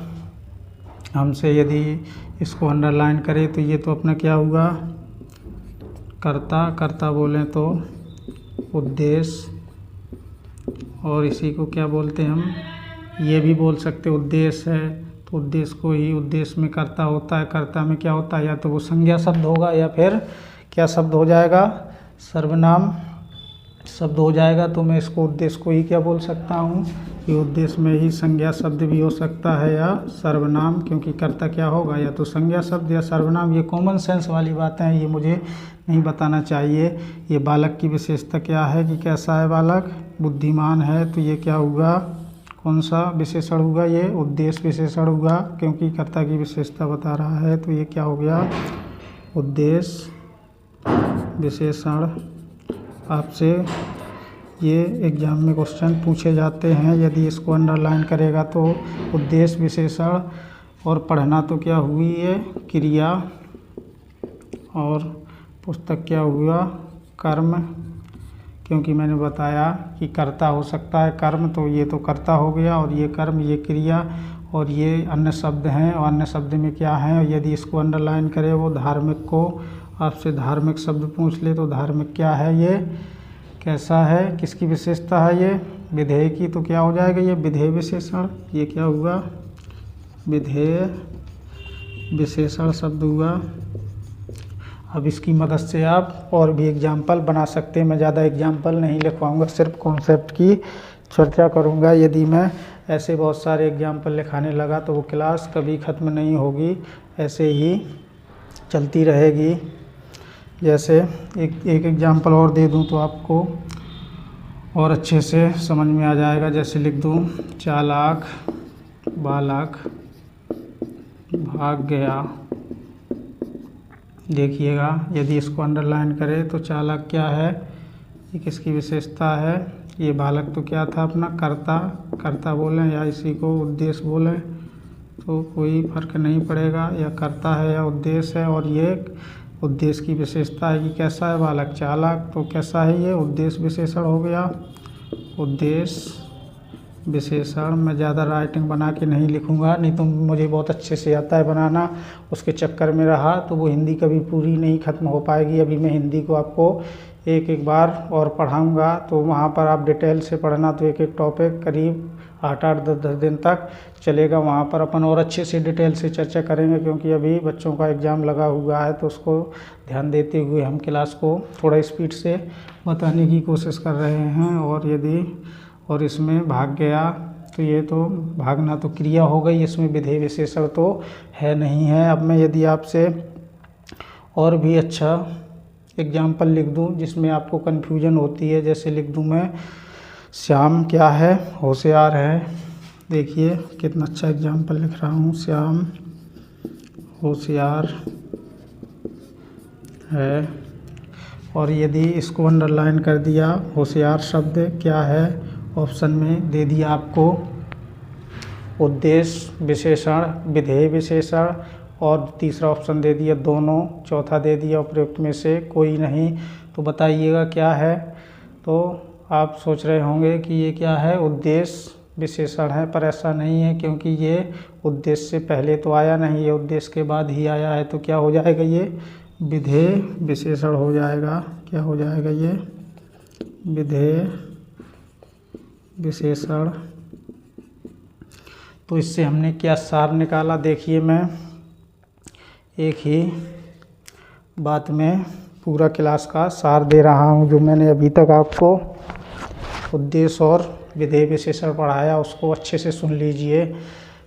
हमसे यदि इसको अंडरलाइन करें तो ये तो अपना क्या हुआ, कर्ता, कर्ता बोलें तो उद्देश्य। और इसी को क्या बोलते हैं हम, ये भी बोल सकते उद्देश्य है तो उद्देश्य को ही, उद्देश्य में कर्ता होता है, कर्ता में क्या होता है, या तो वो संज्ञा शब्द होगा या फिर क्या शब्द हो जाएगा, सर्वनाम शब्द हो जाएगा। तो मैं इसको उद्देश्य को ही क्या बोल सकता हूँ कि उद्देश्य में ही संज्ञा शब्द भी हो सकता है या सर्वनाम, क्योंकि कर्ता क्या होगा, या तो संज्ञा शब्द या सर्वनाम। ये कॉमन सेंस वाली बातें हैं, ये मुझे नहीं बताना चाहिए। ये बालक की विशेषता क्या है कि कैसा है बालक, बुद्धिमान है। तो ये क्या हुआ, कौन सा विशेषण हुआ, ये उद्देश्य विशेषण हुआ, क्योंकि कर्ता की विशेषता बता रहा है। तो ये क्या हो गया, उद्देश्य विशेषण। आपसे ये एग्जाम में क्वेश्चन पूछे जाते हैं, यदि इसको अंडरलाइन करेगा तो उद्देश्य विशेषण। और पढ़ना तो क्या हुई है, क्रिया, और पुस्तक क्या हुआ, कर्म, क्योंकि मैंने बताया कि कर्ता हो सकता है कर्म, तो ये तो कर्ता हो गया, और ये कर्म, ये क्रिया, और ये अन्य शब्द हैं। और अन्य शब्द में क्या है, यदि इसको अंडरलाइन करे वो धार्मिक को, आपसे धार्मिक शब्द पूछ ले तो धार्मिक क्या है, ये कैसा है, किसकी विशेषता है, ये विधेय की। तो क्या हो जाएगा, ये विधेय विशेषण। ये क्या हुआ, विधेय विशेषण शब्द हुआ। अब इसकी मदद से आप और भी एग्जाम्पल बना सकते हैं। मैं ज़्यादा एग्जाम्पल नहीं लिखवाऊंगा, सिर्फ कॉन्सेप्ट की चर्चा करूंगा। यदि मैं ऐसे बहुत सारे एग्जाम्पल लिखाने लगा तो वो क्लास कभी ख़त्म नहीं होगी, ऐसे ही चलती रहेगी। जैसे एक एग्जाम्पल और दे दूं तो आपको और अच्छे से समझ में आ जाएगा। जैसे लिख दूं, चालाक बालक भाग गया। देखिएगा, यदि इसको अंडरलाइन करें तो चालाक क्या है, ये किसकी विशेषता है, ये बालक तो क्या था अपना कर्ता, कर्ता बोलें या इसी को उद्देश्य बोलें तो कोई फर्क नहीं पड़ेगा, या कर्ता है या उद्देश्य है। और ये उद्देश्य की विशेषता है कि कैसा है बालक, चालाक, तो कैसा है, ये उद्देश्य विशेषण हो गया। उद्देश्य विशेषण। मैं ज़्यादा राइटिंग बना के नहीं लिखूंगा, नहीं तो मुझे बहुत अच्छे से आता है बनाना, उसके चक्कर में रहा तो वो हिंदी कभी पूरी नहीं ख़त्म हो पाएगी। अभी मैं हिंदी को आपको एक एक बार और पढ़ाऊंगा, तो वहाँ पर आप डिटेल से पढ़ना। तो एक एक टॉपिक करीब 8-8 10-10 दिन तक चलेगा। वहाँ पर अपन और अच्छे से डिटेल से चर्चा करेंगे, क्योंकि अभी बच्चों का एग्ज़ाम लगा हुआ है, तो उसको ध्यान देते हुए हम क्लास को थोड़ा स्पीड से बताने की कोशिश कर रहे हैं। और इसमें भाग गया, तो ये तो भागना तो क्रिया हो गई, इसमें विधेय विशेषण तो है नहीं है। अब मैं यदि आपसे और भी अच्छा एग्जाम्पल लिख दूं जिसमें आपको कन्फ्यूजन होती है, जैसे लिख दूं मैं, श्याम क्या है, होशियार है। देखिए कितना अच्छा एग्जाम्पल लिख रहा हूँ। श्याम होशियार है, और यदि इसको अंडरलाइन कर दिया, होशियार शब्द क्या है ऑप्शन में दे दिया आपको, उद्देश्य विशेषण, विधेय विशेषण, और तीसरा ऑप्शन दे दिया दोनों, चौथा दे दिया उपयुक्त में से कोई नहीं। तो बताइएगा क्या है। तो आप सोच रहे होंगे कि ये क्या है, उद्देश्य विशेषण है, पर ऐसा नहीं है, क्योंकि ये उद्देश्य से पहले तो आया नहीं, ये उद्देश्य के बाद ही आया है। तो क्या हो जाएगा, ये विधेय विशेषण हो जाएगा। क्या हो जाएगा, ये विधेय विशेषण। तो इससे हमने क्या सार निकाला, देखिए मैं एक ही बात में पूरा क्लास का सार दे रहा हूँ। जो मैंने अभी तक आपको उद्देश्य और विधेय विशेषण पढ़ाया उसको अच्छे से सुन लीजिए।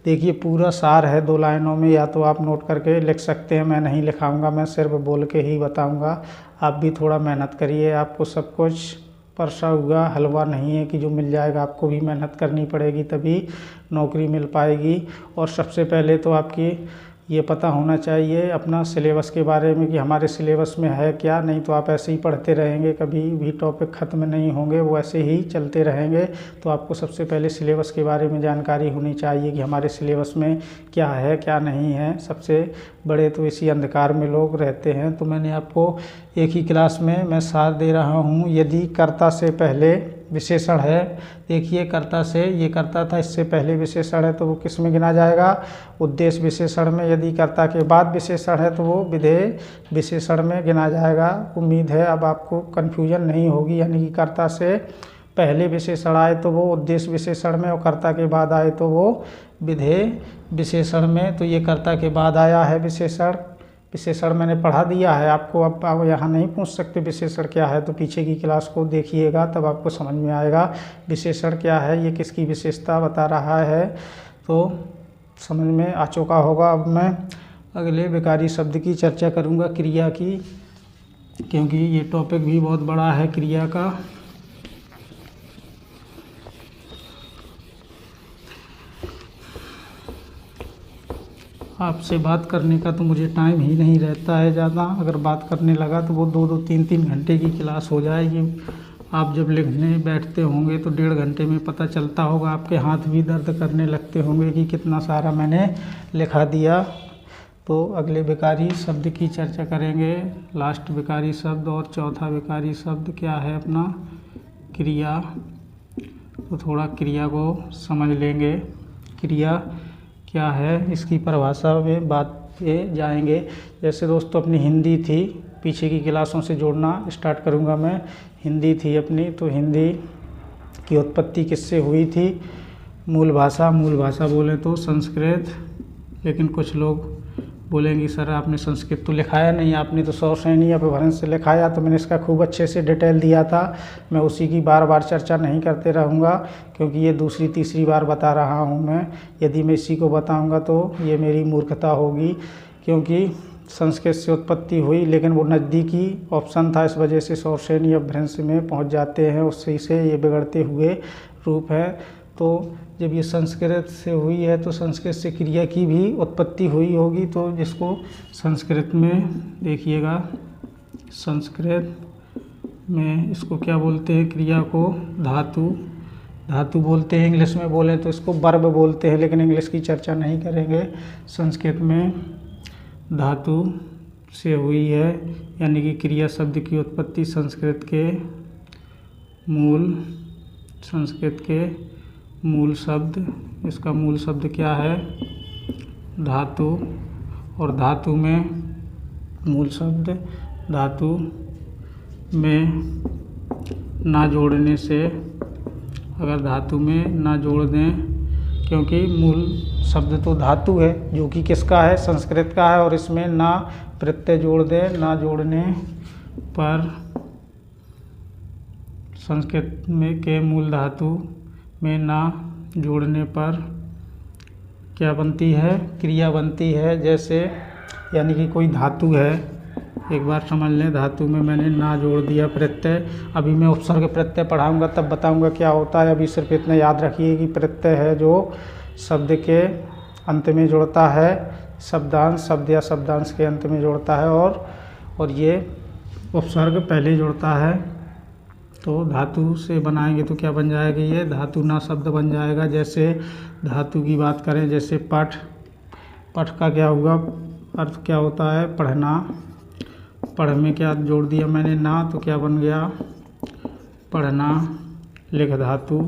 देखिए पूरा सार है 2 लाइनों में, या तो आप नोट करके लिख सकते हैं, मैं नहीं लिखाऊंगा, मैं सिर्फ बोल के ही बताऊंगा। आप भी थोड़ा मेहनत करिए, आपको सब कुछ परसा हुआ हलवा नहीं है कि जो मिल जाएगा, आपको भी मेहनत करनी पड़ेगी तभी नौकरी मिल पाएगी। और सबसे पहले तो आपकी ये पता होना चाहिए अपना सिलेबस के बारे में कि हमारे सिलेबस में है क्या, नहीं तो आप ऐसे ही पढ़ते रहेंगे, कभी भी टॉपिक ख़त्म नहीं होंगे, वो ऐसे ही चलते रहेंगे। तो आपको सबसे पहले सिलेबस के बारे में जानकारी होनी चाहिए कि हमारे सिलेबस में क्या है क्या नहीं है। सबसे बड़े तो इसी अंधकार में लोग रहते हैं। तो मैंने आपको एक ही क्लास में मैं सार दे रहा हूँ। यदि कर्ता से पहले विशेषण है, देखिए कर्ता से, ये कर्ता था, इससे पहले विशेषण है तो वो किस में गिना जाएगा, उद्देश्य विशेषण में। यदि कर्ता के बाद विशेषण है तो वो विधेय विशेषण में गिना जाएगा। उम्मीद है अब आपको कन्फ्यूजन नहीं होगी। यानी कि कर्ता से पहले विशेषण आए तो वो उद्देश्य विशेषण में, और कर्ता के बाद आए तो वो विधेय विशेषण में। तो ये कर्ता के बाद आया है विशेषण। विशेषण मैंने पढ़ा दिया है आपको, अब आप यहाँ नहीं पूछ सकते विशेषण क्या है, तो पीछे की क्लास को देखिएगा तब आपको समझ में आएगा विशेषण क्या है, ये किसकी विशेषता बता रहा है। तो समझ में आ चुका होगा। अब मैं अगले विकारी शब्द की चर्चा करूँगा, क्रिया की, क्योंकि ये टॉपिक भी बहुत बड़ा है क्रिया का। आपसे बात करने का तो मुझे टाइम ही नहीं रहता है ज़्यादा, अगर बात करने लगा तो वो 2-2 3-3 घंटे की क्लास हो जाएगी। आप जब लिखने बैठते होंगे तो 1.5 घंटे में पता चलता होगा, आपके हाथ भी दर्द करने लगते होंगे कि कितना सारा मैंने लिखा दिया। तो अगले विकारी शब्द की चर्चा करेंगे, लास्ट विकारी शब्द और चौथा विकारी शब्द क्या है अपना, क्रिया। तो थोड़ा क्रिया को समझ लेंगे, क्रिया क्या है, इसकी परिभाषा में बात पे जाएंगे। जैसे दोस्तों अपनी हिंदी थी, पीछे की क्लासों से जोड़ना स्टार्ट करूंगा मैं। हिंदी थी अपनी, तो हिंदी की उत्पत्ति किससे हुई थी, मूल भाषा बोले तो संस्कृत। लेकिन कुछ लोग बोलेंगे सर आपने संस्कृत तो लिखाया नहीं, आपने तो सौश्रेणी अपभ्रंश से लिखाया। तो मैंने इसका खूब अच्छे से डिटेल दिया था, मैं उसी की बार बार चर्चा नहीं करते रहूँगा, क्योंकि ये दूसरी तीसरी बार बता रहा हूँ मैं। यदि मैं इसी को बताऊँगा तो ये मेरी मूर्खता होगी, क्योंकि संस्कृत से उत्पत्ति हुई, लेकिन वो नज़दीकी ऑप्शन था, इस वजह से सौश्रेणी अपभ्रंश में पहुँच जाते हैं, उससे से ये बिगड़ते हुए रूप है। तो जब ये संस्कृत से हुई है तो संस्कृत से क्रिया की भी उत्पत्ति हुई होगी। तो जिसको संस्कृत में देखिएगा, संस्कृत में इसको क्या बोलते हैं, क्रिया को धातु बोलते हैं। इंग्लिश में बोलें तो इसको वर्ब बोलते हैं, लेकिन इंग्लिश की चर्चा नहीं करेंगे। संस्कृत में धातु से हुई है, यानी कि क्रिया शब्द की उत्पत्ति संस्कृत के मूल शब्द, इसका मूल शब्द क्या है, धातु। और धातु में मूल शब्द, धातु में ना जोड़ने से, अगर धातु में ना जोड़ दें, क्योंकि मूल शब्द तो धातु है जो कि किसका है, संस्कृत का है, और इसमें ना प्रत्यय जोड़ दें, ना जोड़ने पर संस्कृत में के मूल धातु में ना जोड़ने पर क्या बनती है, क्रिया बनती है। जैसे यानी कि कोई धातु है, एक बार समझ लें, धातु में मैंने ना जोड़ दिया प्रत्यय। अभी मैं उपसर्ग प्रत्यय पढ़ाऊंगा तब बताऊंगा क्या होता है। अभी सिर्फ इतना याद रखिए कि प्रत्यय है जो शब्द के अंत में जुड़ता है, शब्दांश शब्द या शब्दांश के अंत में जुड़ता है, और ये उपसर्ग पहले जुड़ता है। तो धातु से बनाएंगे तो क्या बन जाएगा, ये धातु ना शब्द बन जाएगा। जैसे धातु की बात करें, जैसे पठ, पठ का क्या हुआ, अर्थ क्या होता है, पढ़ना। पढ़ में क्या जोड़ दिया मैंने, ना, तो क्या बन गया, पढ़ना। लिख धातु,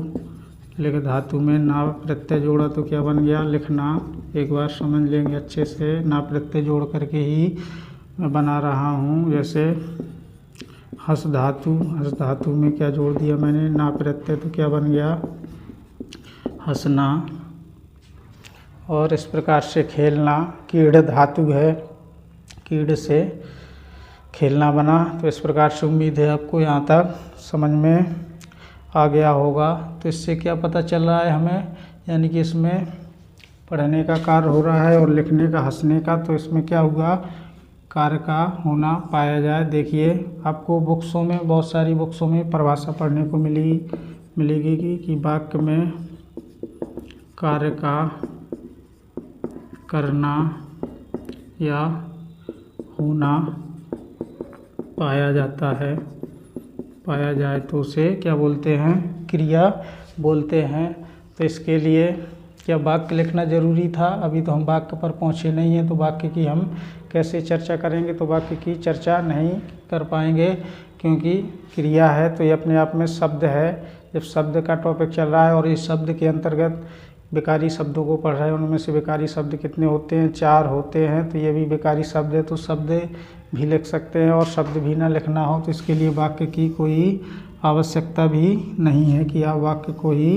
लिख धातु में ना प्रत्यय जोड़ा तो क्या बन गया, लिखना। एक बार समझ लेंगे अच्छे से, ना प्रत्यय जोड़ करके ही मैं बना रहा हूँ। जैसे हस धातु, हस धातु में क्या जोड़ दिया मैंने, ना प्रत्यय, तो क्या बन गया, हंसना। और इस प्रकार से खेलना, कीड़ धातु है, कीड़ से खेलना बना। तो इस प्रकार से उम्मीद है आपको यहाँ तक समझ में आ गया होगा। तो इससे क्या पता चल रहा है हमें, यानी कि इसमें पढ़ने का कार्य हो रहा है और लिखने का, हंसने का। तो इसमें क्या हुआ, कार्य का होना पाया जाए। देखिए आपको बुक्सों में, बहुत सारी बुक्सों में परिभाषा पढ़ने को मिलेगी कि वाक्य में कार्य का करना या होना पाया जाता है, पाया जाए तो उसे क्या बोलते हैं, क्रिया बोलते हैं। तो इसके लिए क्या वाक्य लिखना ज़रूरी था। अभी तो हम वाक्य पर पहुँचे नहीं हैं, तो वाक्य की हम कैसे चर्चा करेंगे, तो वाक्य की चर्चा नहीं कर पाएंगे, क्योंकि क्रिया है तो ये अपने आप में शब्द है। जब शब्द का टॉपिक चल रहा है और इस शब्द के अंतर्गत विकारी शब्दों को पढ़ रहे हैं, उनमें से विकारी शब्द कितने होते हैं, 4 होते हैं। तो ये भी विकारी शब्द है, तो शब्द भी लिख सकते हैं, और शब्द भी ना लिखना हो तो इसके लिए वाक्य की कोई आवश्यकता भी नहीं है कि आप वाक्य को ही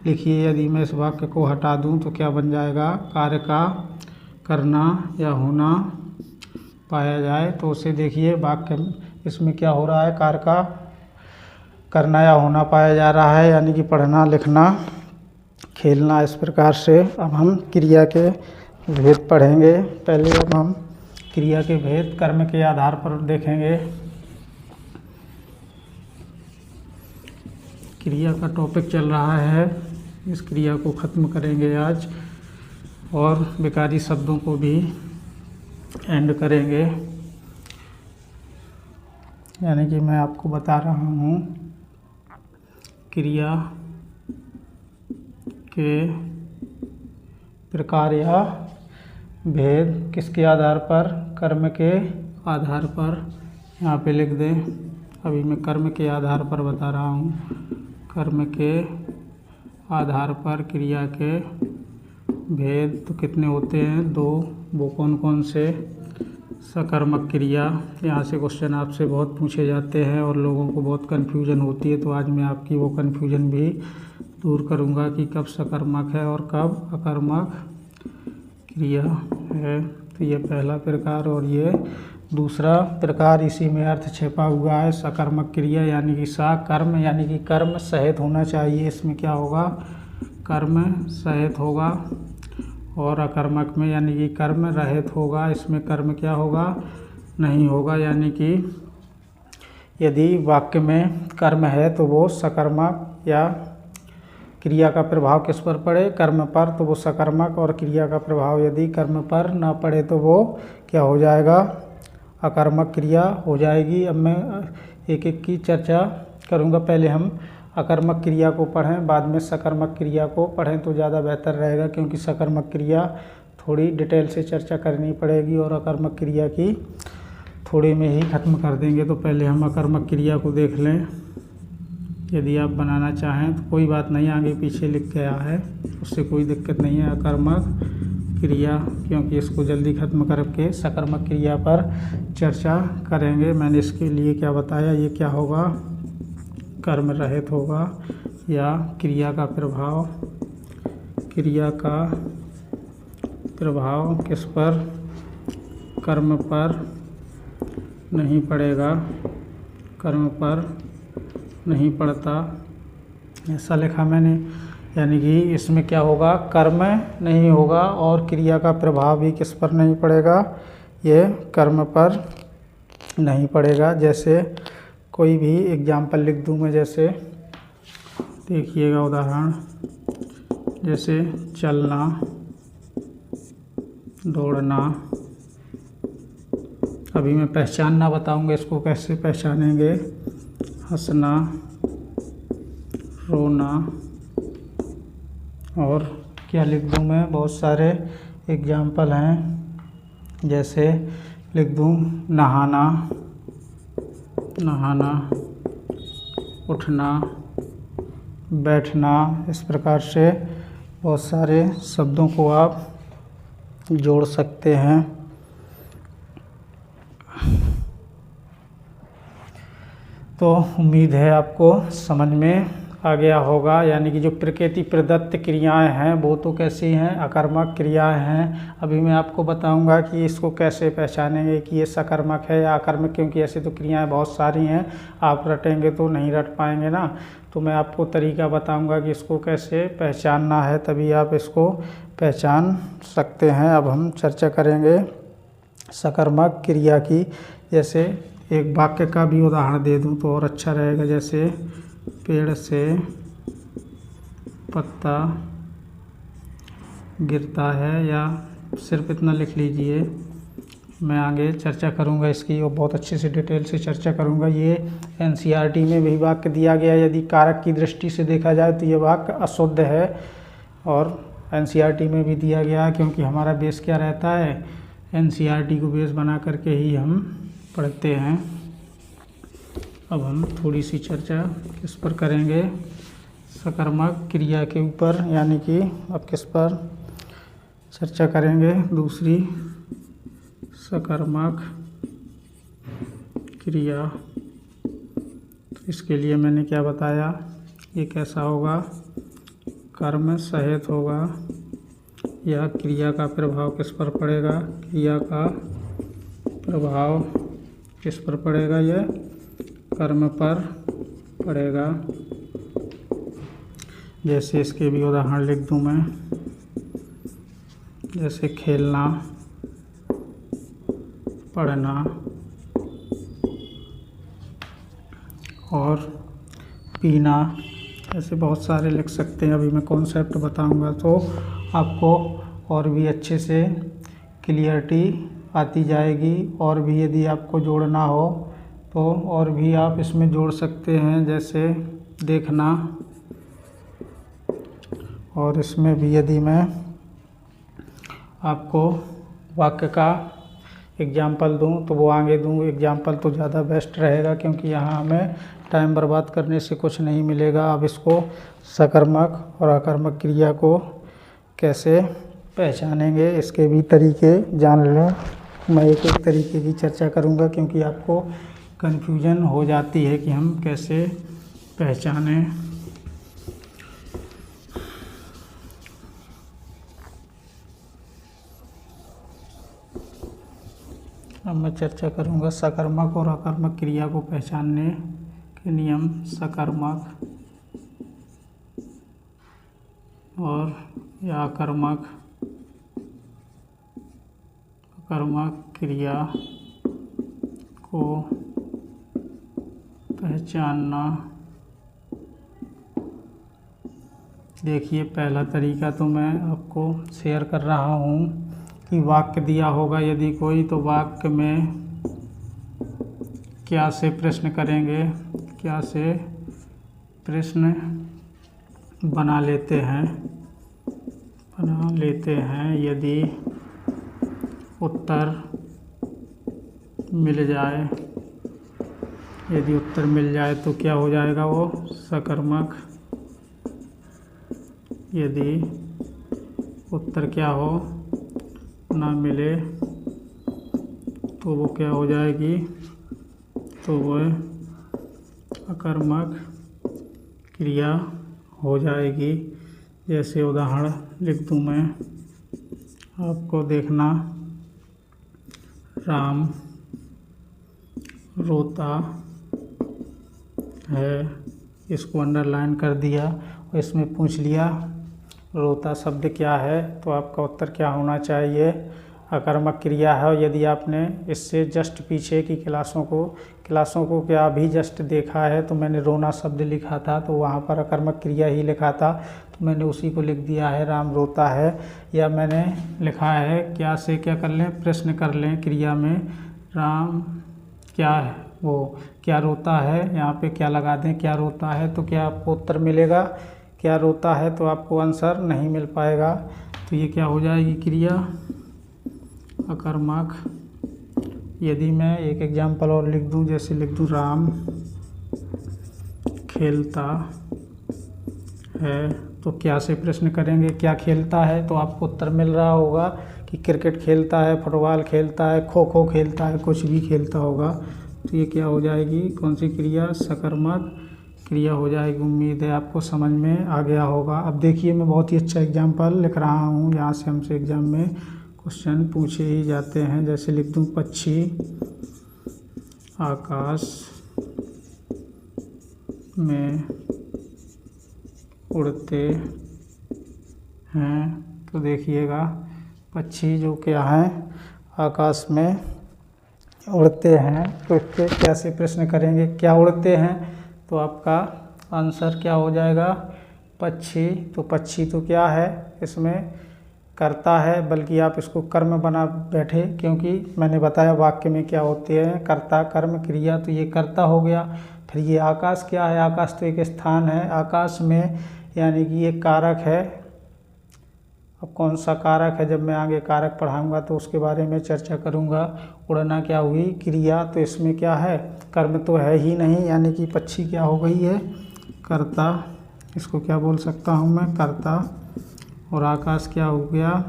लिखिए। यदि मैं इस वाक्य को हटा दूं तो क्या बन जाएगा, कार्य का करना या होना पाया जाए। तो उसे देखिए वाक्य इसमें क्या हो रहा है, कार्य का करना या होना पाया जा रहा है, यानी कि पढ़ना, लिखना, खेलना। इस प्रकार से अब हम क्रिया के भेद पढ़ेंगे। पहले अब हम क्रिया के भेद कर्म के आधार पर देखेंगे। क्रिया का टॉपिक चल रहा है, इस क्रिया को ख़त्म करेंगे आज, और विकारी शब्दों को भी एंड करेंगे। यानी कि मैं आपको बता रहा हूँ क्रिया के प्रकार या भेद किसके आधार पर, कर्म के आधार पर। यहाँ पे लिख दें, अभी मैं कर्म के आधार पर बता रहा हूँ। कर्म के आधार पर क्रिया के भेद तो कितने होते हैं, 2। वो कौन कौन से, सकर्मक क्रिया। यहाँ से क्वेश्चन आपसे बहुत पूछे जाते हैं और लोगों को बहुत कन्फ्यूजन होती है, तो आज मैं आपकी वो कन्फ्यूजन भी दूर करूँगा कि कब सकर्मक है और कब अकर्मक क्रिया है। तो ये पहला प्रकार, और ये दूसरा प्रकार, इसी में अर्थ छिपा हुआ है। सकर्मक क्रिया यानी कि सा कर्म, यानी कि कर्म सहित होना चाहिए। इसमें क्या होगा, कर्म सहित होगा। और अकर्मक में यानी कि कर्म रहित होगा, इसमें कर्म क्या होगा, नहीं होगा। यानी कि यदि वाक्य में कर्म है तो वो सकर्मक, या क्रिया का प्रभाव किस पर पड़े, कर्म पर, तो वो सकर्मक, और क्रिया का प्रभाव यदि कर्म पर ना पड़े तो वो क्या हो जाएगा, अकर्मक क्रिया हो जाएगी। अब मैं एक एक की चर्चा करूँगा। पहले हम अकर्मक क्रिया को पढ़ें, बाद में सकर्मक क्रिया को पढ़ें तो ज़्यादा बेहतर रहेगा, क्योंकि सकर्मक क्रिया थोड़ी डिटेल से चर्चा करनी पड़ेगी और अकर्मक क्रिया की थोड़ी में ही ख़त्म कर देंगे। तो पहले हम अकर्मक क्रिया को देख लें। यदि आप बनाना चाहें तो कोई बात नहीं, आगे पीछे लिख गया है, उससे कोई दिक्कत नहीं है। अकर्मक क्रिया, क्योंकि इसको जल्दी ख़त्म करके सकर्मक क्रिया पर चर्चा करेंगे। मैंने इसके लिए क्या बताया, ये क्या होगा, कर्म रहित होगा, या क्रिया का प्रभाव, क्रिया का प्रभाव किस पर, कर्म पर नहीं पड़ेगा, कर्म पर नहीं पड़ता, ऐसा लिखा मैंने। यानी कि इसमें क्या होगा, कर्म नहीं होगा और क्रिया का प्रभाव भी किस पर नहीं पड़ेगा, ये कर्म पर नहीं पड़ेगा। जैसे कोई भी एग्जाम्पल लिख दूँ मैं, जैसे देखिएगा उदाहरण, जैसे चलना, दौड़ना। अभी मैं पहचानना बताऊंगा, इसको कैसे पहचानेंगे। हंसना, रोना, और क्या लिख दूँ मैं, बहुत सारे एग्जाम्पल हैं। जैसे लिख दूँ नहाना, नहाना, उठना, बैठना। इस प्रकार से बहुत सारे शब्दों को आप जोड़ सकते हैं। तो उम्मीद है आपको समझ में आ गया होगा। यानी कि जो प्रकृति प्रदत्त क्रियाएं हैं वो तो कैसी हैं, अकर्मक क्रियाएं हैं। अभी मैं आपको बताऊंगा कि इसको कैसे पहचानेंगे कि ये सकर्मक है या अकर्मक, क्योंकि ऐसे तो क्रियाएं बहुत सारी हैं, आप रटेंगे तो नहीं रट पाएंगे ना। तो मैं आपको तरीका बताऊंगा कि इसको कैसे पहचानना है, तभी आप इसको पहचान सकते हैं। अब हम चर्चा करेंगे सकर्मक क्रिया की। जैसे एक वाक्य का भी उदाहरण दे दूं तो और अच्छा रहेगा। जैसे पेड़ से पत्ता गिरता है, या सिर्फ इतना लिख लीजिए। मैं आगे चर्चा करूंगा इसकी और बहुत अच्छे से डिटेल से चर्चा करूंगा। ये एनसीईआरटी में भी वाक्य दिया गया है। यदि कारक की दृष्टि से देखा जाए तो ये वाक्य अशुद्ध है, और एनसीईआरटी में भी दिया गया है, क्योंकि हमारा बेस क्या रहता है, एनसीईआरटी को बेस बना करके ही हम पढ़ते हैं। अब हम थोड़ी सी चर्चा किस पर करेंगे, सकर्मक क्रिया के ऊपर। यानी कि अब किस पर चर्चा करेंगे, दूसरी सकर्मक क्रिया। तो इसके लिए मैंने क्या बताया, ये कैसा होगा, कर्म सहित होगा। यह क्रिया का प्रभाव किस पर पड़ेगा, क्रिया का प्रभाव किस पर पड़ेगा, यह कर्म पर पड़ेगा। जैसे इसके भी उदाहरण लिख दूं मैं। जैसे खेलना, पढ़ना और पीना, ऐसे बहुत सारे लिख सकते हैं। अभी मैं कॉन्सेप्ट बताऊंगा तो आपको और भी अच्छे से क्लियरिटी आती जाएगी। और भी यदि आपको जोड़ना हो तो और भी आप इसमें जोड़ सकते हैं। जैसे देखना, और इसमें भी यदि मैं आपको वाक्य का एग्जाम्पल दूं तो वो आगे दूं एग्जाम्पल तो ज़्यादा बेस्ट रहेगा, क्योंकि यहाँ हमें टाइम बर्बाद करने से कुछ नहीं मिलेगा। अब इसको सकर्मक और अकर्मक क्रिया को कैसे पहचानेंगे, इसके भी तरीके जान लें। मैं एक एक तरीके की चर्चा करूँगा, क्योंकि आपको कन्फ्यूजन हो जाती है कि हम कैसे पहचानें। अब मैं चर्चा करूँगा सकर्मक और अकर्मक क्रिया को पहचानने के नियम। सकर्मक और या अकर्मक क्रिया को पहचानना। देखिए, पहला तरीका तो मैं आपको शेयर कर रहा हूँ कि वाक्य दिया होगा यदि कोई, तो वाक्य में क्या से प्रश्न करेंगे, क्या से प्रश्न बना लेते हैं। यदि उत्तर मिल जाए, यदि उत्तर मिल जाए तो क्या हो जाएगा, वो सकर्मक। यदि उत्तर क्या हो, ना मिले, तो वो क्या हो जाएगी, तो वह अकर्मक क्रिया हो जाएगी। जैसे उदाहरण लिख दूँ मैं, आपको देखना, राम रोता है, इसको अंडरलाइन कर दिया और इसमें पूछ लिया रोता शब्द क्या है, तो आपका उत्तर क्या होना चाहिए, अकर्मक क्रिया है। और यदि आपने इससे जस्ट पीछे की क्लासों को क्या अभी जस्ट देखा है तो मैंने रोना शब्द लिखा था, तो वहाँ पर अकर्मक क्रिया ही लिखा था, तो मैंने उसी को लिख दिया है राम रोता है। या मैंने लिखा है क्या से क्या कर लें, प्रश्न कर लें क्रिया में, राम क्या है वो क्या रोता है, यहाँ पे क्या लगा दें क्या रोता है, तो क्या आपको उत्तर मिलेगा, क्या रोता है तो आपको आंसर नहीं मिल पाएगा। तो ये क्या हो जाएगी क्रिया अकर्मक। यदि मैं एक एग्जाम्पल और लिख दूं, जैसे लिख दूं राम खेलता है, तो क्या से प्रश्न करेंगे क्या खेलता है, तो आपको उत्तर मिल रहा होगा कि क्रिकेट खेलता है, फुटबॉल खेलता है, खो खो खेलता है, कुछ भी खेलता होगा। तो ये क्या हो जाएगी, कौन सी क्रिया, सकर्मक क्रिया हो जाएगी। उम्मीद है आपको समझ में आ गया होगा। अब देखिए मैं बहुत ही अच्छा एग्जाम्पल लिख रहा हूँ, यहाँ से हमसे एग्जाम में क्वेश्चन पूछे ही जाते हैं। जैसे लिख दूँ पक्षी आकाश में उड़ते हैं, तो देखिएगा पक्षी जो क्या हैं आकाश में उड़ते हैं, तो इसके कैसे प्रश्न करेंगे, क्या उड़ते हैं, तो आपका आंसर क्या हो जाएगा पक्षी। तो पक्षी तो क्या है इसमें करता है, बल्कि आप इसको कर्म बना बैठे, क्योंकि मैंने बताया वाक्य में क्या होते हैं कर्ता कर्म क्रिया, तो ये कर्ता हो गया। फिर ये आकाश क्या है, आकाश तो एक स्थान है, आकाश में यानी कि ये कारक है। अब कौन सा कारक है, जब मैं आगे कारक पढ़ाऊंगा तो उसके बारे में चर्चा करूंगा। उड़ना क्या हुई क्रिया, तो इसमें क्या है कर्म तो है ही नहीं, यानी कि पक्षी क्या हो गई है कर्ता, इसको क्या बोल सकता हूँ मैं कर्ता। और आकाश क्या हो गया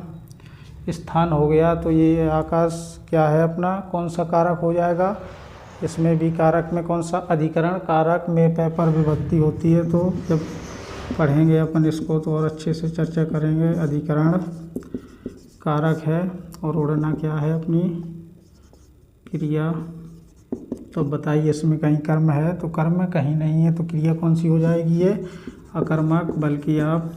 स्थान हो गया, तो ये आकाश क्या है अपना कौन सा कारक हो जाएगा, इसमें भी कारक में कौन सा अधिकरण, कारक में पेपर विभक्ति होती है, तो जब पढ़ेंगे अपन इसको तो और अच्छे से चर्चा करेंगे। अधिकरण कारक है और उड़ना क्या है अपनी क्रिया। तो बताइए इसमें कहीं कर्म है, तो कर्म कहीं नहीं है, तो क्रिया कौन सी हो जाएगी ये अकर्मक। बल्कि आप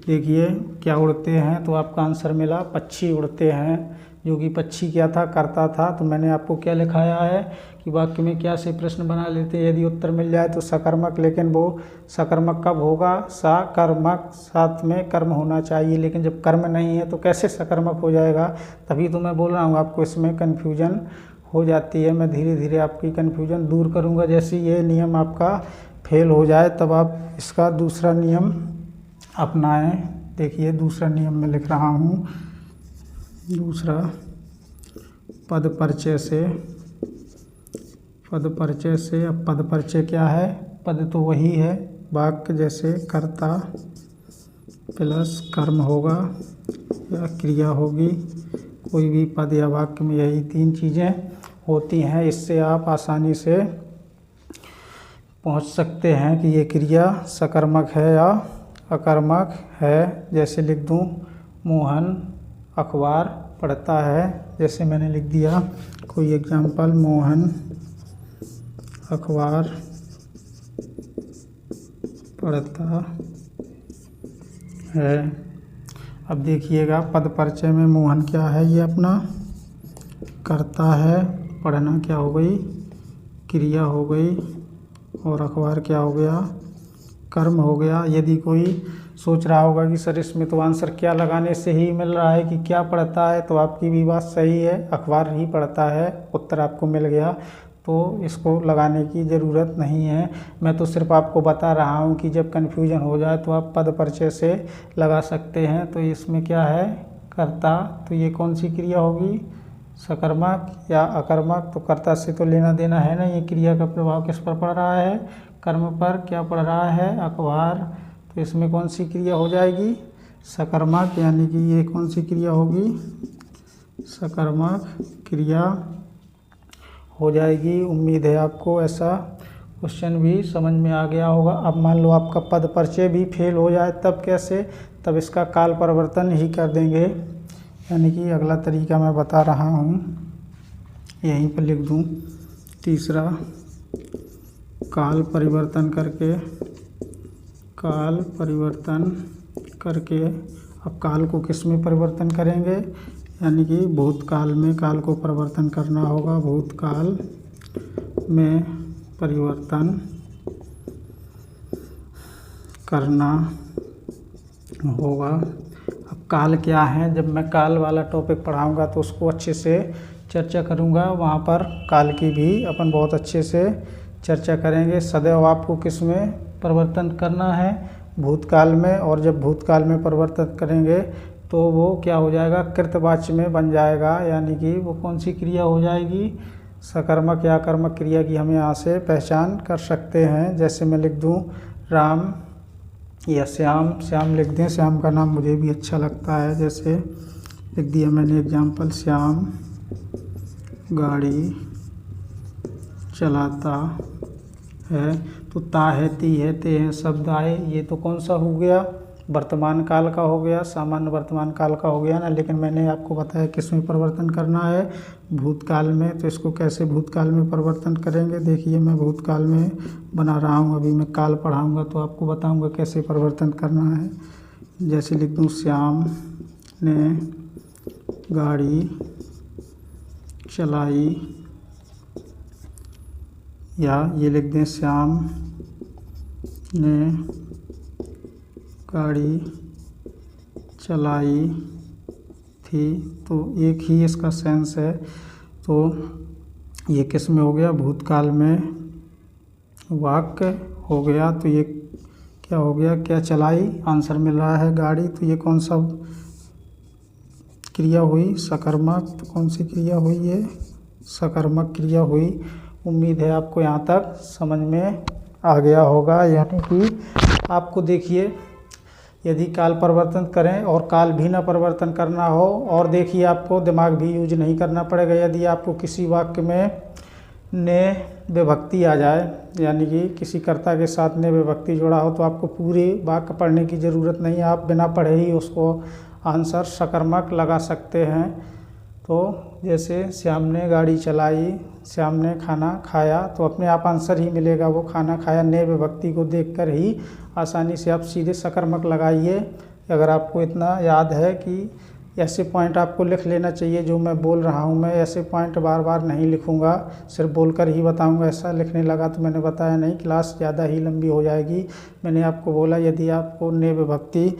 देखिए क्या उड़ते हैं, तो आपका आंसर मिला पक्षी उड़ते हैं, जो कि पक्षी क्या था करता था। तो मैंने आपको क्या लिखाया है कि वाक्य में क्या से प्रश्न बना लेते हैं, यदि उत्तर मिल जाए तो सकर्मक, लेकिन वो सकर्मक कब होगा सकर्मक, साथ में कर्म होना चाहिए, लेकिन जब कर्म नहीं है तो कैसे सकर्मक हो जाएगा। तभी तो मैं बोल रहा हूँ आपको इसमें कन्फ्यूजन हो जाती है, मैं धीरे धीरे आपकी कन्फ्यूजन दूर करूँगा। जैसे ये नियम आपका फेल हो जाए तब आप इसका दूसरा नियम अपनाएं। देखिए दूसरा नियम में लिख रहा हूँ, दूसरा पद परिचय से, पद परिचय से। अब पद परिचय क्या है, पद तो वही है वाक्य, जैसे कर्ता प्लस कर्म होगा या क्रिया होगी, कोई भी पद या वाक्य में यही तीन चीज़ें होती हैं। इससे आप आसानी से पहुंच सकते हैं कि ये क्रिया सकर्मक है या अकर्मक है। जैसे लिख दूं मोहन अखबार पढ़ता है, जैसे मैंने लिख दिया कोई एग्जाम्पल, मोहन अखबार पढ़ता है। अब देखिएगा पद परिचय में मोहन क्या है, ये अपना करता है, पढ़ना क्या हो गई क्रिया हो गई, और अखबार क्या हो गया कर्म हो गया। यदि कोई सोच रहा होगा कि सर इसमें तो आंसर क्या लगाने से ही मिल रहा है कि क्या पढ़ता है, तो आपकी भी बात सही है, अखबार ही पढ़ता है, उत्तर आपको मिल गया, तो इसको लगाने की ज़रूरत नहीं है। मैं तो सिर्फ आपको बता रहा हूँ कि जब कन्फ्यूजन हो जाए तो आप पद परिचय से लगा सकते हैं। तो इसमें क्या है कर्ता, तो ये कौन सी क्रिया होगी सकर्मक या अकर्मक, तो कर्ता से तो लेना देना है ना, ये क्रिया का प्रभाव किस पर पड़ रहा है कर्म पर, क्या पड़ रहा है अखबार, तो इसमें कौन सी क्रिया हो जाएगी सकर्मक, यानी कि ये कौन सी क्रिया होगी सकर्मक क्रिया हो जाएगी। उम्मीद है आपको ऐसा क्वेश्चन भी समझ में आ गया होगा। अब मान लो आपका पद परिचय भी फेल हो जाए तब कैसे, तब इसका काल परिवर्तन ही कर देंगे, यानी कि अगला तरीका मैं बता रहा हूँ, यहीं पर लिख दूँ तीसरा काल परिवर्तन करके, अब काल को किस में परिवर्तन करेंगे, यानी कि भूतकाल में काल को परिवर्तन करना होगा, भूतकाल में परिवर्तन करना होगा। अब काल क्या है, जब मैं काल वाला टॉपिक पढ़ाऊंगा तो उसको अच्छे से चर्चा करूंगा, वहाँ पर काल की भी अपन बहुत अच्छे से चर्चा करेंगे। सदैव आपको किस में परिवर्तन करना है, भूतकाल में, और जब भूतकाल में परिवर्तन करेंगे तो वो क्या हो जाएगा, कृतवाच्य में बन जाएगा, यानी कि वो कौन सी क्रिया हो जाएगी, सकर्मक या कर्मक क्रिया की हम यहाँ से पहचान कर सकते हैं। जैसे मैं लिख दूँ राम या श्याम, श्याम लिख दें, श्याम का नाम मुझे भी अच्छा लगता है, जैसे लिख दिया मैंने एग्जाम्पल, श्याम गाड़ी चलाता है। तो ता है, ती है, ते हैं शब्द आए, ये तो कौन सा हो गया, वर्तमान काल का हो गया, सामान्य वर्तमान काल का हो गया ना। लेकिन मैंने आपको बताया किस में परिवर्तन करना है, भूतकाल में। तो इसको कैसे भूतकाल में परिवर्तन करेंगे, देखिए मैं भूतकाल में बना रहा हूँ, अभी मैं काल पढ़ाऊँगा तो आपको बताऊँगा कैसे परिवर्तन करना है। जैसे लिख दूँ श्याम ने गाड़ी चलाई, या ये लिख दें श्याम ने गाड़ी चलाई थी। तो एक ही इसका सेंस है, तो ये किस में हो गया, भूतकाल में वाक्य हो गया। तो ये क्या हो गया, क्या चलाई, आंसर मिल रहा है गाड़ी। तो ये कौन सा क्रिया हुई, सकर्मक। तो कौन सी क्रिया हुई, ये सकर्मक क्रिया हुई। उम्मीद है आपको यहाँ तक समझ में आ गया होगा। यानी कि आपको देखिए, यदि काल परिवर्तन करें और काल भी ना परिवर्तन करना हो, और देखिए आपको दिमाग भी यूज नहीं करना पड़ेगा। यदि आपको किसी वाक्य में ने विभक्ति आ जाए, यानी कि किसी कर्ता के साथ ने विभक्ति जोड़ा हो, तो आपको पूरे वाक्य पढ़ने की ज़रूरत नहीं है, आप बिना पढ़े ही उसको आंसर सकर्मक लगा सकते हैं। तो जैसे श्याम ने गाड़ी चलाई, श्याम ने खाना खाया, तो अपने आप आंसर ही मिलेगा, वो खाना खाया। ने विभक्ति को देखकर ही आसानी से आप सीधे सकर्मक लगाइए। अगर आपको इतना याद है कि ऐसे पॉइंट आपको लिख लेना चाहिए जो मैं बोल रहा हूँ, मैं ऐसे पॉइंट बार बार नहीं लिखूँगा, सिर्फ बोलकर ही बताऊँगा। ऐसा लिखने लगा तो मैंने बताया नहीं, क्लास ज़्यादा ही लंबी हो जाएगी। मैंने आपको बोला यदि आपको ने विभक्ति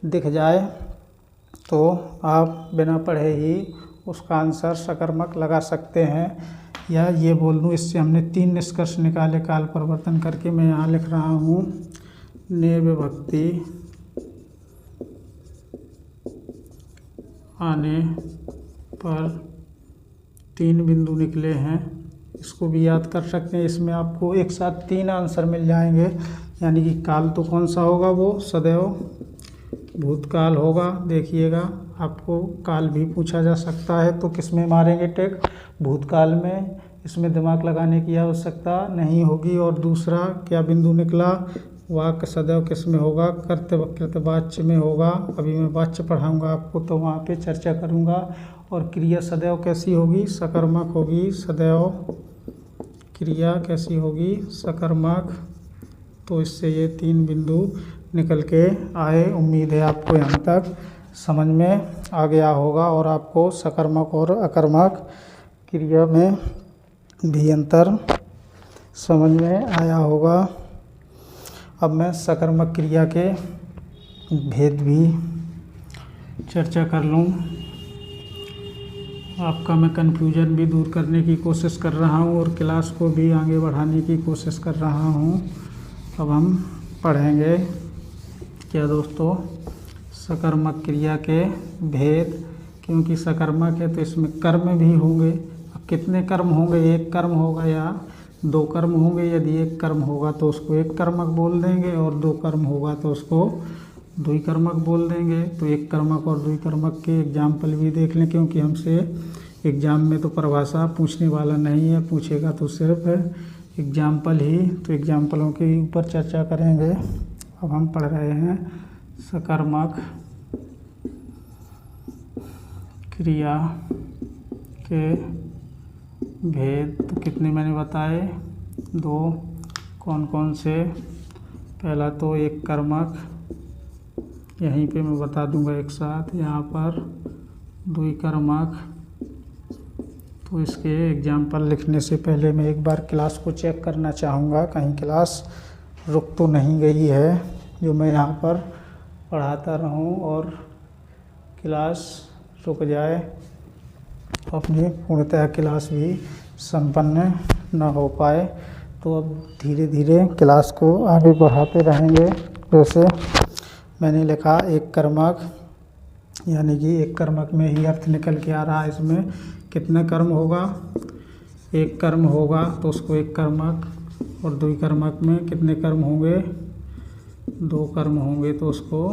दिख जाए तो आप बिना पढ़े ही उसका आंसर सकर्मक लगा सकते हैं। या ये बोल दूँ, इससे हमने 3 निष्कर्ष निकाले काल परिवर्तन करके। मैं यहाँ लिख रहा हूँ, ने विभक्ति आने पर 3 बिंदु निकले हैं, इसको भी याद कर सकते हैं। इसमें आपको एक साथ 3 आंसर मिल जाएंगे। यानी कि काल तो कौन सा होगा, वो सदैव भूतकाल होगा। देखिएगा, आपको काल भी पूछा जा सकता है, तो किस में मारेंगे टिक, भूतकाल में। इसमें दिमाग लगाने की आवश्यकता नहीं होगी। और दूसरा क्या बिंदु निकला, वाक्य सदैव किस में होगा, कर्तवाच्य में होगा। अभी मैं वाच्य पढ़ाऊंगा आपको तो वहाँ पे चर्चा करूँगा। और क्रिया सदैव कैसी होगी, सकर्मक होगी। सदैव क्रिया कैसी होगी, सकर्मक। तो इससे ये 3 बिंदु निकल के आए। उम्मीद है आपको यहाँ तक समझ में आ गया होगा, और आपको सकर्मक और अकर्मक क्रिया में भी अंतर समझ में आया होगा। अब मैं सकर्मक क्रिया के भेद भी चर्चा कर लूँ। आपका मैं कन्फ्यूजन भी दूर करने की कोशिश कर रहा हूँ, और क्लास को भी आगे बढ़ाने की कोशिश कर रहा हूँ। अब हम पढ़ेंगे क्या दोस्तों, सकर्मक क्रिया के भेद। क्योंकि सकर्मक है तो इसमें कर्म भी होंगे। अब कितने कर्म होंगे, एक कर्म होगा या 2 कर्म होंगे। यदि एक कर्म होगा तो उसको एक कर्मक बोल देंगे, और 2 कर्म होगा तो उसको द्विकर्मक बोल देंगे। तो एक कर्मक और द्विकर्मक के एग्जाम्पल भी देख लें, क्योंकि हमसे एग्जाम में तो परिभाषा पूछने वाला नहीं है, पूछेगा तो सिर्फ एग्जाम्पल ही। तो एग्जाम्पलों के ऊपर चर्चा करेंगे। अब हम पढ़ रहे हैं सकर्मक क्रिया के भेद। तो कितने मैंने बताए, 2। कौन कौन से, पहला तो एक कर्मक, यहीं पे मैं बता दूंगा एक साथ। यहाँ पर द्विकर्मक। तो इसके एग्जाम्पल लिखने से पहले मैं एक बार क्लास को चेक करना चाहूँगा, कहीं क्लास रुक तो नहीं गई है, जो मैं यहाँ पर पढ़ाता रहूँ और क्लास रुक जाए, अपनी पूर्णतः क्लास भी संपन्न न हो पाए। तो अब धीरे धीरे क्लास को आगे बढ़ाते रहेंगे। जैसे मैंने लिखा एक कर्मक, यानी कि एक कर्मक में ही अर्थ निकल के आ रहा है। इसमें कितने कर्म होगा, एक कर्म होगा तो उसको एक कर्मक, और द्विकर्मक में कितने कर्म होंगे, दो कर्म होंगे तो उसको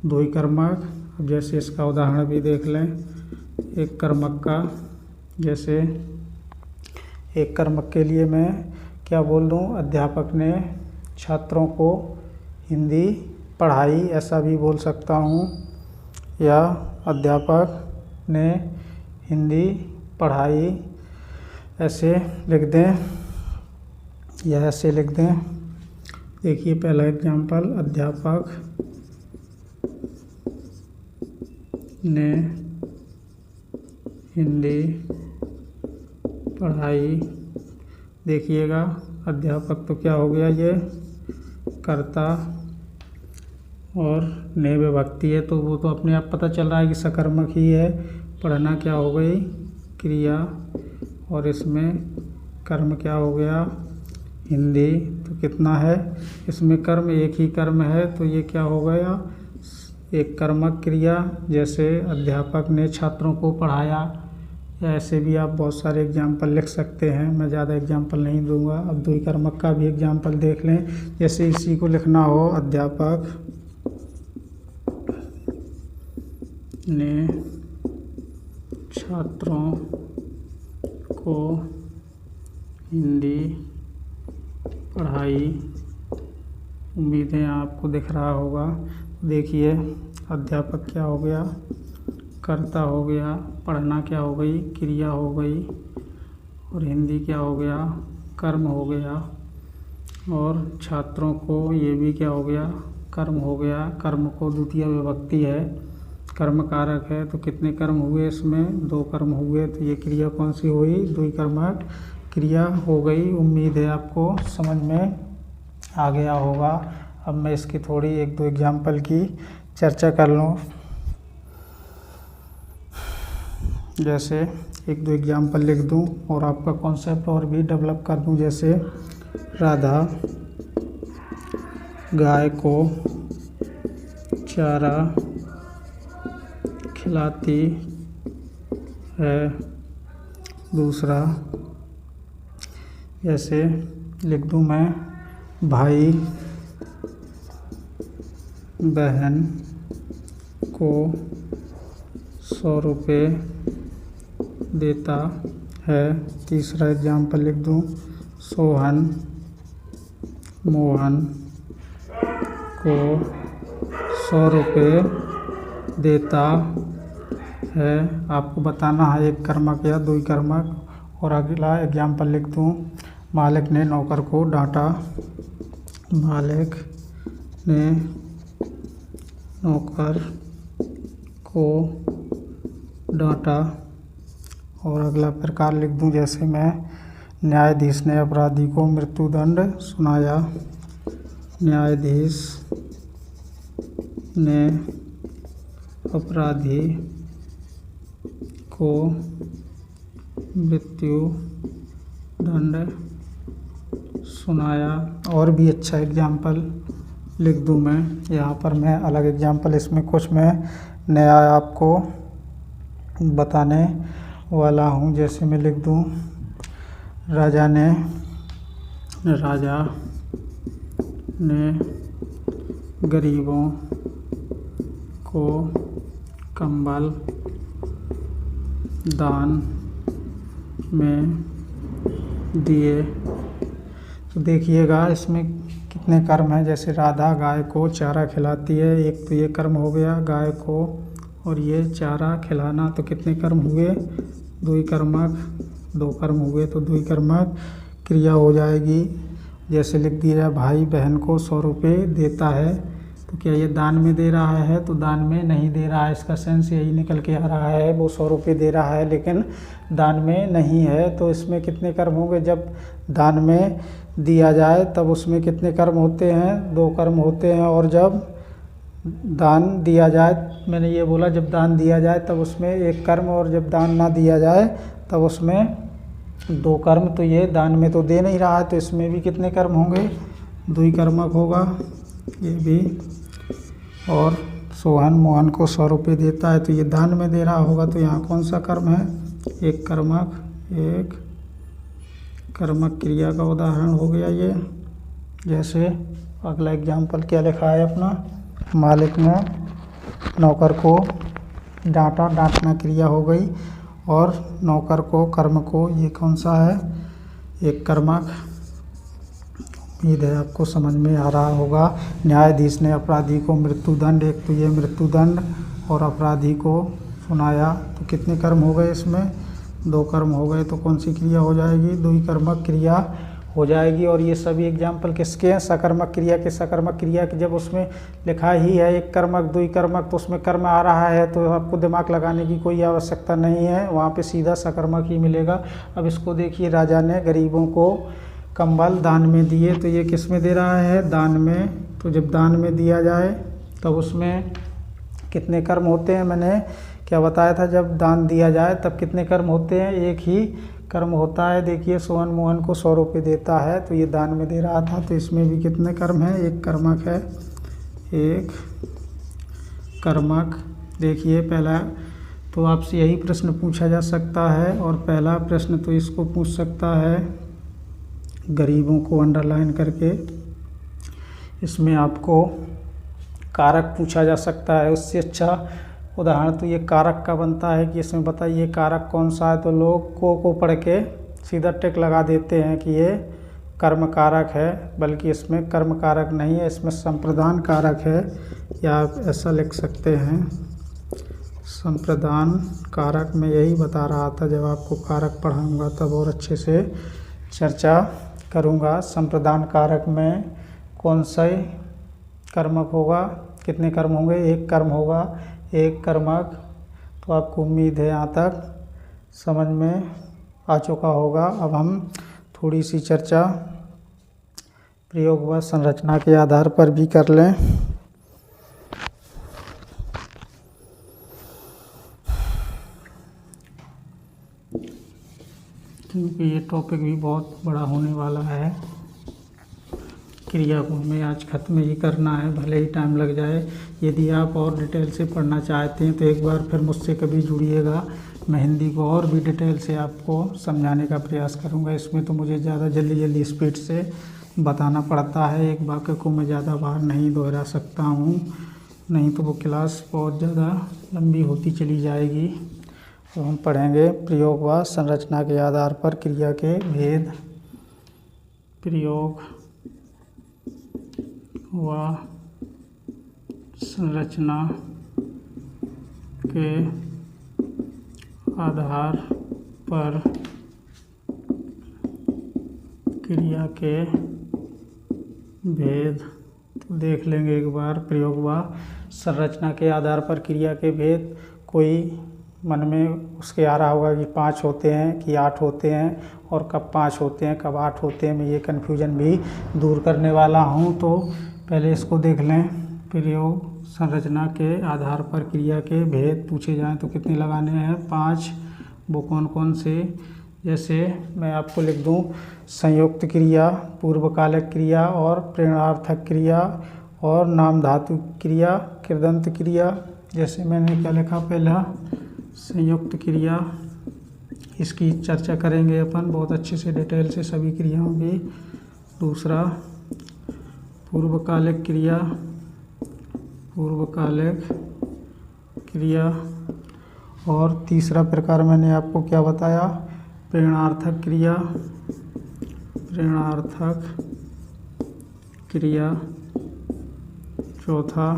द्विकर्मक। अब जैसे इसका उदाहरण भी देख लें एक कर्मक का। जैसे एक कर्मक के लिए मैं क्या बोल दूँ, अध्यापक ने छात्रों को हिंदी पढ़ाई, ऐसा भी बोल सकता हूँ, या अध्यापक ने हिंदी पढ़ाई, ऐसे लिख दें या ऐसे लिख दें। देखिए पहला एग्जाम्पल, अध्यापक ने हिंदी पढ़ाई। देखिएगा अध्यापक तो क्या हो गया, ये कर्ता, और ने विभक्ति है तो वो तो अपने आप पता चल रहा है कि सकर्मक ही है। पढ़ना क्या हो गई, क्रिया, और इसमें कर्म क्या हो गया, हिंदी। तो कितना है इसमें कर्म, एक ही कर्म है तो ये क्या हो गया, एक कर्मक क्रिया। जैसे अध्यापक ने छात्रों को पढ़ाया, या ऐसे भी आप बहुत सारे एग्जाम्पल लिख सकते हैं, मैं ज़्यादा एग्जाम्पल नहीं दूंगा। अब द्विकर्मक का भी एग्जाम्पल देख लें। जैसे इसी को लिखना हो, अध्यापक ने छात्रों को हिंदी पढ़ाई। उम्मीद है आपको दिख रहा होगा। देखिए अध्यापक क्या हो गया, कर्ता हो गया, पढ़ना क्या हो गई, क्रिया हो गई, और हिंदी क्या हो गया, कर्म हो गया, और छात्रों को ये भी क्या हो गया, कर्म हो गया। कर्म को द्वितीय विभक्ति है, कर्म कारक है, तो कितने कर्म हुए इसमें, दो कर्म हुए। तो ये क्रिया कौन सी हुई, द्विकर्मक क्रिया हो गई। उम्मीद है आपको समझ में आ गया होगा। अब मैं इसकी थोड़ी एक दो एग्जाम्पल की चर्चा कर लूँ। जैसे एक दो एग्जाम्पल लिख दूँ और आपका कॉन्सेप्ट और भी डेवलप कर दूँ। जैसे राधा गाय को चारा खिलाती है। दूसरा जैसे लिख दूँ मैं, भाई बहन को 100 रुपये देता है। तीसरा एग्जाम्पल लिख दूँ, सोहन मोहन को 100 रुपये देता है। आपको बताना है एक कर्मक या द्विकर्मक। और अगला एग्जाम्पल लिख दूँ, मालिक ने नौकर को डांटा। मालिक ने नौकर को डांटा। और अगला प्रकार लिख दूँ, जैसे मैं, न्यायाधीश ने अपराधी को मृत्युदंड सुनाया। न्यायाधीश ने अपराधी को मृत्यु दंड सुनाया। और भी अच्छा एग्जाम्पल लिख दूँ मैं यहाँ पर। मैं अलग एग्जाम्पल इसमें कुछ मैं नया आपको बताने वाला हूँ। जैसे मैं लिख दूँ, राजा ने गरीबों को कंबल दान में दिए। तो देखिएगा इसमें कितने कर्म हैं। जैसे राधा गाय को चारा खिलाती है, एक तो ये कर्म हो गया गाय को, और ये चारा खिलाना, तो कितने कर्म हुए, द्विकर्मक, दो कर्म हुए तो द्विकर्मक क्रिया हो जाएगी। जैसे लिख दिया, भाई बहन को 100 रुपये देता है, तो क्या ये दान में दे रहा है? तो दान में नहीं दे रहा है, इसका सेंस यही निकल के आ रहा है। वो 100 रुपये दे रहा है लेकिन दान में नहीं है। तो इसमें कितने कर्म होंगे? जब दान में दिया जाए तब उसमें कितने कर्म होते हैं? 2 कर्म होते हैं। और जब दान दिया जाए, मैंने ये बोला जब दान दिया जाए तब उसमें 1 कर्म, और जब दान ना दिया जाए तब उसमें 2 कर्म। तो ये दान में तो दे नहीं रहा है, तो इसमें भी कितने कर्म होंगे? 2 ही कर्मक होगा ये भी। और सोहन मोहन को 100 रुपये देता है तो ये दान में दे रहा होगा, तो यहाँ कौन सा कर्म है? 1 कर्मक, 1 कर्मक क्रिया का उदाहरण हो गया ये। जैसे अगला एग्जाम्पल क्या लिखा है अपना? मालिक ने नौकर को डांटा, डांटना क्रिया हो गई, और नौकर को कर्म को, ये कौन सा है? 1 कर्मक। उम्मीद है आपको समझ में आ रहा होगा। न्यायाधीश ने अपराधी को मृत्युदंड, एक तो ये मृत्युदंड और अपराधी को सुनाया, तो कितने कर्म हो गए इसमें? 2 कर्म हो गए। तो कौन सी क्रिया हो जाएगी? 2 ही कर्मक क्रिया हो जाएगी। और ये सभी एग्जाम्पल किसके हैं? सकर्मक क्रिया के। सकर्मक क्रिया की जब उसमें लिखा ही है 1 कर्मक 2 ही कर्मक, तो उसमें कर्म आ रहा है, तो आपको दिमाग लगाने की कोई आवश्यकता नहीं है, वहाँ पे सीधा सकर्मक ही मिलेगा। अब इसको देखिए, राजा ने गरीबों को कंबल दान में दिए, तो ये किस में दे रहा है? दान में। तो जब दान में दिया जाए तब उसमें कितने कर्म होते हैं? मैंने क्या बताया था? जब दान दिया जाए तब कितने कर्म होते हैं? 1 ही कर्म होता है। देखिए, सोहन मोहन को 100 रुपये देता है, तो ये दान में दे रहा था, तो इसमें भी कितने कर्म हैं? 1 कर्मक है, 1 कर्मक। देखिए पहला, तो आपसे यही प्रश्न पूछा जा सकता है, और पहला प्रश्न तो इसको पूछ सकता है गरीबों को अंडरलाइन करके। इसमें आपको कारक पूछा जा सकता है। उससे अच्छा उदाहरण तो ये कारक का बनता है कि इसमें बताइए कारक कौन सा है? तो लोग को पढ़ के सीधा टिक लगा देते हैं कि ये कर्म कारक है, बल्कि इसमें कर्म कारक नहीं है, इसमें संप्रदान कारक है, या आप ऐसा लिख सकते हैं संप्रदान कारक। मैं यही बता रहा था, जब आपको कारक पढ़ाऊँगा तब और अच्छे से चर्चा करूँगा। संप्रदान कारक में कौन सा कर्मक होगा? कितने कर्म होंगे? 1 कर्म होगा, 1 कर्मक। तो आपको उम्मीद है यहाँ तक समझ में आ चुका होगा। अब हम थोड़ी सी चर्चा प्रयोग व संरचना के आधार पर भी कर लें। क्योंकि ये टॉपिक भी बहुत बड़ा होने वाला है। क्रिया को हमें आज ख़त्म ही करना है, भले ही टाइम लग जाए। यदि आप और डिटेल से पढ़ना चाहते हैं तो एक बार फिर मुझसे कभी जुड़िएगा। मैं हिंदी को और भी डिटेल से आपको समझाने का प्रयास करूंगा। इसमें तो मुझे ज़्यादा जल्दी स्पीड से बताना पड़ता है, एक वाक्य को मैं ज़्यादा बार नहीं दोहरा सकता हूँ, नहीं तो वो क्लास बहुत ज़्यादा लंबी होती चली जाएगी। तो हम पढ़ेंगे प्रयोग व संरचना के आधार पर क्रिया के भेद। प्रयोग व संरचना के आधार पर क्रिया के भेद। तो देख लेंगे एक बार प्रयोग व संरचना के आधार पर क्रिया के भेद। कोई मन में उसके आ रहा होगा कि 5 होते हैं कि 8 होते हैं, और कब 5 होते हैं कब 8 होते हैं, मैं ये कन्फ्यूजन भी दूर करने वाला हूँ। तो पहले इसको देख लें। प्रयोग संरचना के आधार पर क्रिया के भेद पूछे जाएं तो कितने लगाने हैं? 5। वो कौन कौन से? जैसे मैं आपको लिख दूं, संयुक्त क्रिया, पूर्वकालिक क्रिया और प्रेरणार्थक क्रिया और नाम धातु क्रिया, कृदंत क्रिया। जैसे मैंने क्या लिखा, पहला संयुक्त क्रिया, इसकी चर्चा करेंगे अपन बहुत अच्छे से डिटेल से सभी क्रियाओं की। दूसरा पूर्वकालिक क्रिया, पूर्वकालिक क्रिया। और तीसरा प्रकार मैंने आपको क्या बताया? प्रेरणार्थक क्रिया, प्रेरणार्थक क्रिया। चौथा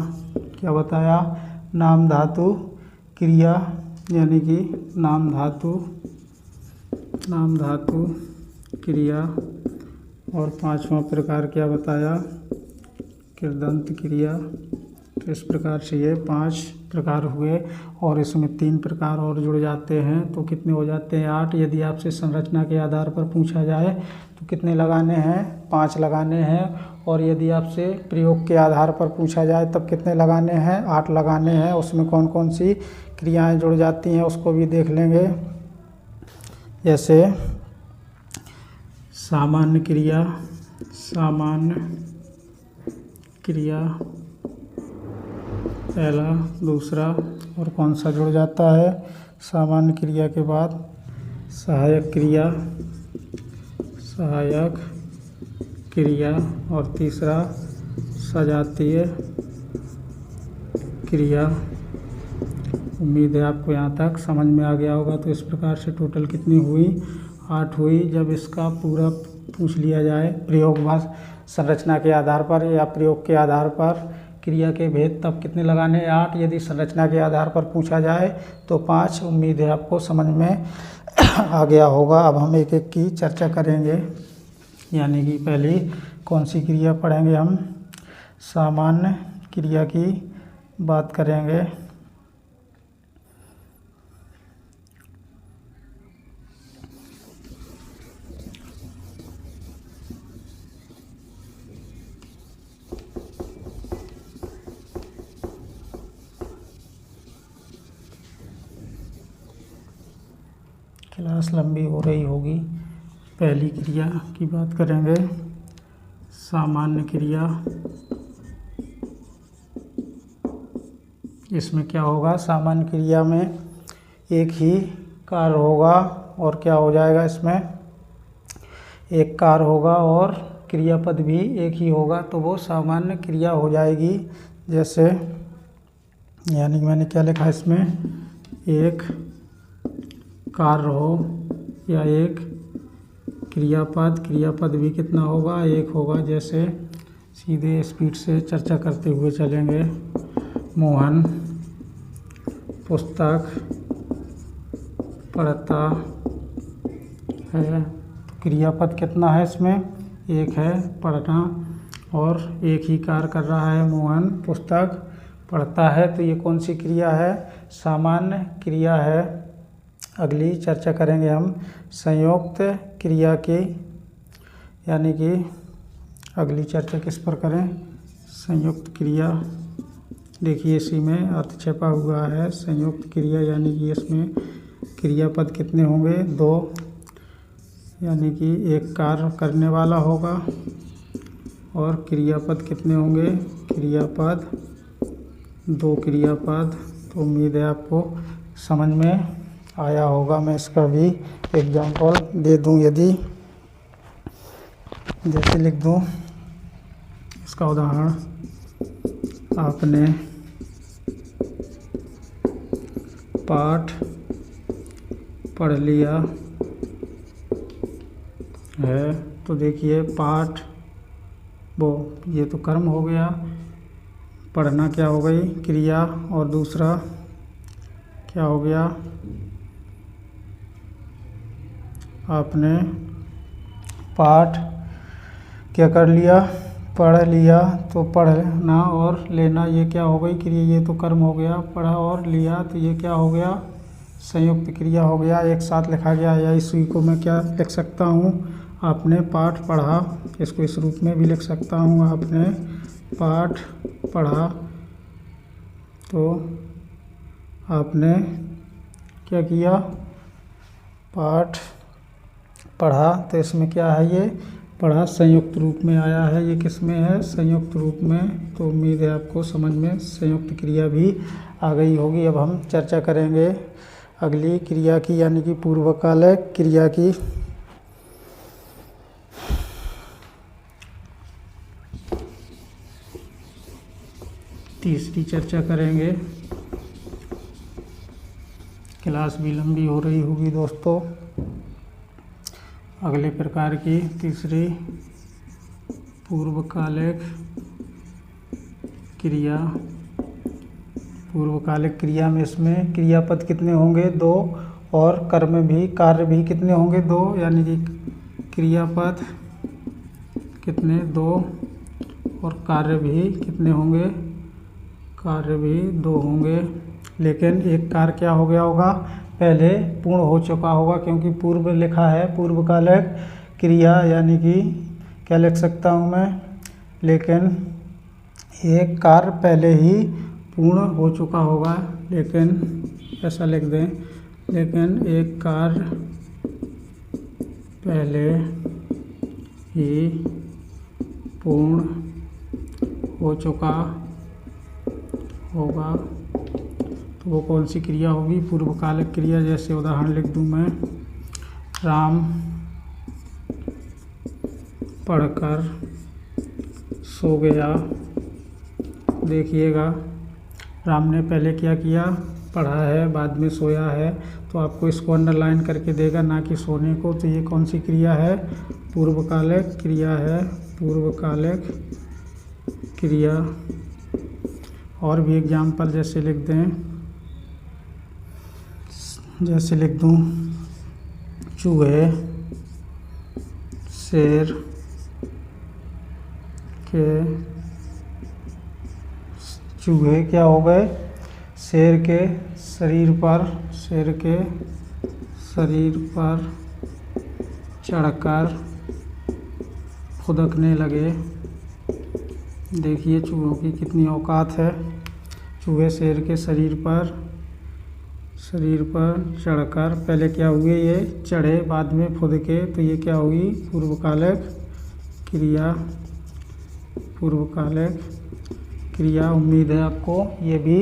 क्या बताया? नाम धातु क्रिया, यानी कि नाम धातु क्रिया। और 5वां प्रकार क्या बताया? कृदंत क्रिया। तो इस प्रकार से ये 5 प्रकार हुए और इसमें 3 प्रकार और जुड़ जाते हैं तो कितने हो जाते हैं 8। यदि आपसे संरचना के आधार पर पूछा जाए तो कितने लगाने हैं 5 लगाने हैं, और यदि आपसे प्रयोग के आधार पर पूछा जाए तब कितने लगाने हैं 8 लगाने हैं। उसमें कौन कौन सी क्रियाएं जुड़ जाती हैं उसको भी देख लेंगे। जैसे सामान्य क्रिया पहला, दूसरा, और कौन सा जुड़ जाता है सामान्य क्रिया के बाद सहायक क्रिया, और तीसरा सजातीय क्रिया। उम्मीद है आपको यहाँ तक समझ में आ गया होगा। तो इस प्रकार से टोटल कितनी हुई 8 हुई। जब इसका पूरा पूछ लिया जाए प्रयोगवाद संरचना के आधार पर या प्रयोग के आधार पर क्रिया के भेद तब कितने लगाने 8। यदि संरचना के आधार पर पूछा जाए तो 5। उम्मीद है आपको समझ में आ गया होगा। अब हम एक एक की चर्चा करेंगे। यानी कि पहली कौन सी क्रिया पढ़ेंगे हम, सामान्य क्रिया की बात करेंगे। क्लास लंबी हो रही होगी। पहली क्रिया की बात करेंगे, सामान्य क्रिया। इसमें क्या होगा, सामान्य क्रिया में एक ही कार्य होगा और क्या हो जाएगा, इसमें एक कार्य होगा और क्रियापद भी एक ही होगा, तो वो सामान्य क्रिया हो जाएगी। जैसे यानी कि मैंने क्या लिखा इसमें, एक कार्य हो या एक क्रियापद भी कितना होगा, एक होगा। जैसे सीधे स्पीड से चर्चा करते हुए चलेंगे। मोहन पुस्तक पढ़ता है, तो क्रियापद कितना है इसमें, एक है, पढ़ना, और एक ही कार्य कर रहा है, मोहन पुस्तक पढ़ता है, तो ये कौन सी क्रिया है, सामान्य क्रिया है। अगली चर्चा करेंगे हम संयुक्त क्रिया की, यानी कि अगली चर्चा किस पर करें, संयुक्त क्रिया। देखिए इसी में अर्थ छपा हुआ है, संयुक्त क्रिया, यानी कि इसमें क्रियापद कितने होंगे, 2, यानी कि एक कार्य करने वाला होगा, और क्रियापद कितने होंगे, क्रियापद 2 क्रियापद। तो उम्मीद है आपको समझ में आया होगा। मैं इसका भी एग्जाम्पल दे दूं, यदि जैसे लिख दूं इसका उदाहरण, आपने पाठ पढ़ लिया है, तो देखिए पाठ वो ये तो कर्म हो गया, पढ़ना क्या हो गई क्रिया, और दूसरा क्या हो गया, आपने पाठ क्या कर लिया, पढ़ लिया, तो पढ़ना और लेना ये क्या हो गई क्रिया, ये तो कर्म हो गया, पढ़ा और लिया तो ये क्या हो गया, संयुक्त क्रिया हो गया, एक साथ लिखा गया। या इसी को मैं क्या लिख सकता हूँ, आपने पाठ पढ़ा, इसको इस रूप में भी लिख सकता हूँ, आपने पाठ पढ़ा, तो आपने क्या किया, पाठ पढ़ा, तो इसमें क्या है, ये पढ़ा संयुक्त रूप में आया है, ये किस में है, संयुक्त रूप में। तो उम्मीद है आपको समझ में संयुक्त क्रिया भी आ गई होगी। अब हम चर्चा करेंगे अगली क्रिया की, यानी कि पूर्वकाल क्रिया की। तीसरी चर्चा करेंगे। क्लास भी लंबी हो रही होगी दोस्तों। अगले प्रकार की तीसरी पूर्वकालिक क्रिया। पूर्वकालिक क्रिया में इसमें क्रियापद कितने होंगे, 2, और कार्य भी कितने होंगे, 2, यानी कि क्रियापद कितने, 2, और कार्य भी कितने होंगे, कार्य भी 2 होंगे, लेकिन एक कार्य क्या हो गया होगा, पहले पूर्ण हो चुका होगा, क्योंकि पूर्व लिखा है पूर्वकालिक क्रिया, यानी कि क्या लिख सकता हूँ मैं, लेकिन एक कार्य पहले ही पूर्ण हो चुका होगा, लेकिन ऐसा लिख दें, लेकिन एक कार्य पहले ही पूर्ण हो चुका होगा, तो वो कौन सी क्रिया होगी, पूर्वकालिक क्रिया। जैसे उदाहरण लिख दूं मैं, राम पढ़कर सो गया। देखिएगा, राम ने पहले क्या किया, पढ़ा है, बाद में सोया है, तो आपको इसको अंडरलाइन करके देगा, ना कि सोने को। तो ये कौन सी क्रिया है, पूर्वकालिक क्रिया है, पूर्वकालिक क्रिया। और भी एग्जाम्पल जैसे लिख दें, जैसे लिख दूं, चूहे शेर के, चूहे क्या हो गए, शेर के शरीर पर, शेर के शरीर पर चढ़कर फुदकने लगे। देखिए चूहों की कितनी औकात है, चूहे शेर के शरीर पर चढ़कर, पहले क्या हुए, ये चढ़े, बाद में फुदके, तो ये क्या हुई, पूर्वकालिक क्रिया, पूर्वकालिक क्रिया। उम्मीद है आपको ये भी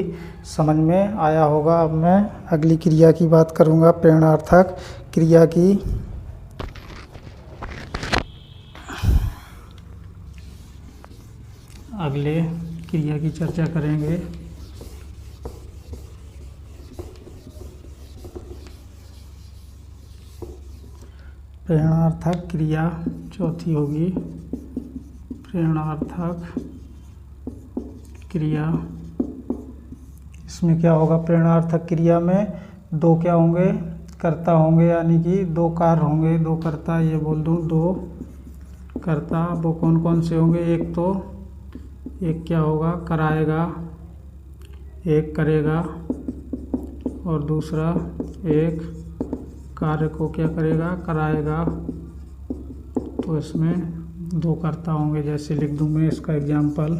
समझ में आया होगा। अब मैं अगली क्रिया की बात करूँगा, प्रेरणार्थक क्रिया की। अगले क्रिया की चर्चा करेंगे। प्रेरणार्थक क्रिया चौथी होगी, प्रेरणार्थक क्रिया। इसमें क्या होगा, प्रेरणार्थक क्रिया में 2 क्या होंगे, कर्ता होंगे, यानी कि 2 कार्य होंगे, 2 कर्ता, ये बोल दूँ 2 कर्ता। वो कौन कौन से होंगे, एक क्या होगा, कराएगा, एक करेगा, और दूसरा एक कार्य को क्या करेगा, कराएगा। तो इसमें 2 कर्ता होंगे। जैसे लिख दूँ मैं इसका एग्जाम्पल,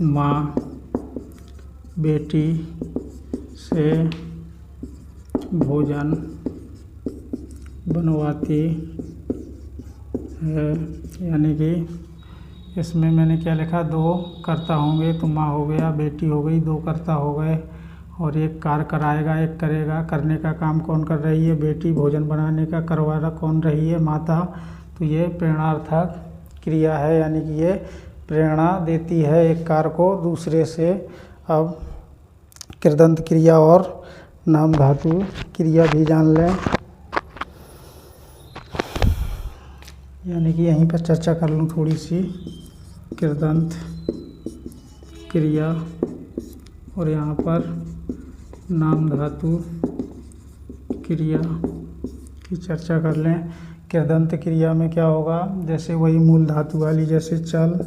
माँ बेटी से भोजन बनवाती है, यानी कि इसमें मैंने क्या लिखा, 2 कर्ता होंगे, तो माँ हो गया, बेटी हो गई, 2 कर्ता हो गए, और एक कार्य कराएगा, एक करेगा। करने का काम कौन कर रही है, बेटी। भोजन बनाने का करवाना कौन रही है, माता। तो ये प्रेरणार्थक क्रिया है, यानी कि ये प्रेरणा देती है एक कार्य को दूसरे से। अब कृदंत क्रिया और नाम धातु क्रिया भी जान लें, यानी कि यहीं पर चर्चा कर लूँ थोड़ी सी। कृदंत क्रिया और यहाँ पर नाम धातु क्रिया की चर्चा कर लें। कृदंत क्रिया में क्या होगा, जैसे वही मूल धातु वाली, जैसे चल,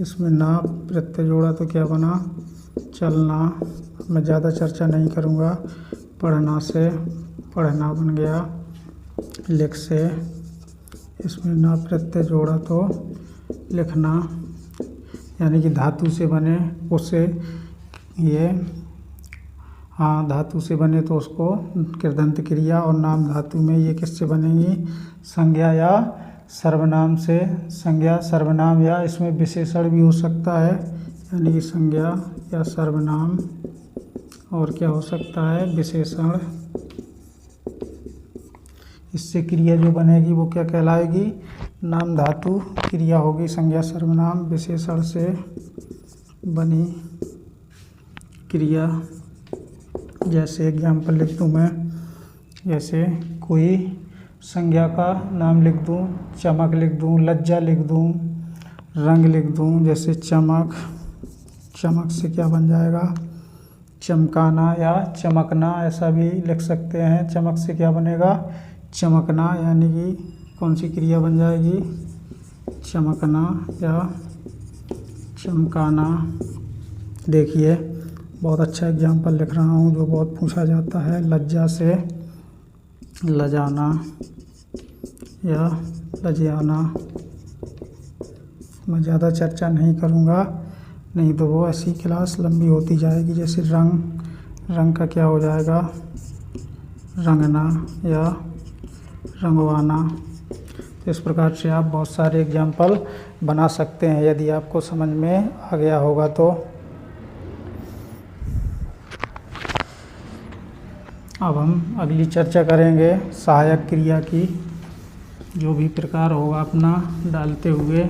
इसमें ना प्रत्यय जोड़ा तो क्या बना, चलना। मैं ज़्यादा चर्चा नहीं करूँगा। पढ़ना से पढ़ना बन गया, लिख से इसमें ना प्रत्यय जोड़ा तो लिखना, यानी कि धातु से बने उससे ये, हाँ धातु से बने तो उसको कृदंत क्रिया। और नाम धातु में ये किससे बनेंगी, संज्ञा या सर्वनाम से। संज्ञा सर्वनाम या इसमें विशेषण भी हो सकता है, यानी कि संज्ञा या सर्वनाम, और क्या हो सकता है, विशेषण। इससे क्रिया जो बनेगी वो क्या कहलाएगी, नाम धातु क्रिया होगी। संज्ञा सर्वनाम विशेषण से बनी क्रिया। जैसे एग्जाम्पल लिख दूँ मैं, जैसे कोई संज्ञा का नाम लिख दूँ, चमक लिख दूँ, लज्जा लिख दूँ, रंग लिख दूँ। जैसे चमक, चमक से क्या बन जाएगा, चमकाना या चमकना, ऐसा भी लिख सकते हैं। चमक से क्या बनेगा, चमकना, यानी कि कौन सी क्रिया बन जाएगी, चमकना या चमकाना। देखिए बहुत अच्छा एग्जाम्पल लिख रहा हूँ जो बहुत पूछा जाता है। लज्जा से लजाना या लजियाना। मैं ज़्यादा चर्चा नहीं करूँगा, नहीं तो वो ऐसी क्लास लंबी होती जाएगी। जैसे रंग का क्या हो जाएगा, रंगना या रंगवाना। तो इस प्रकार से आप बहुत सारे एग्जाम्पल बना सकते हैं यदि आपको समझ में आ गया होगा तो। अब हम अगली चर्चा करेंगे सहायक क्रिया की। जो भी प्रकार होगा अपना डालते हुए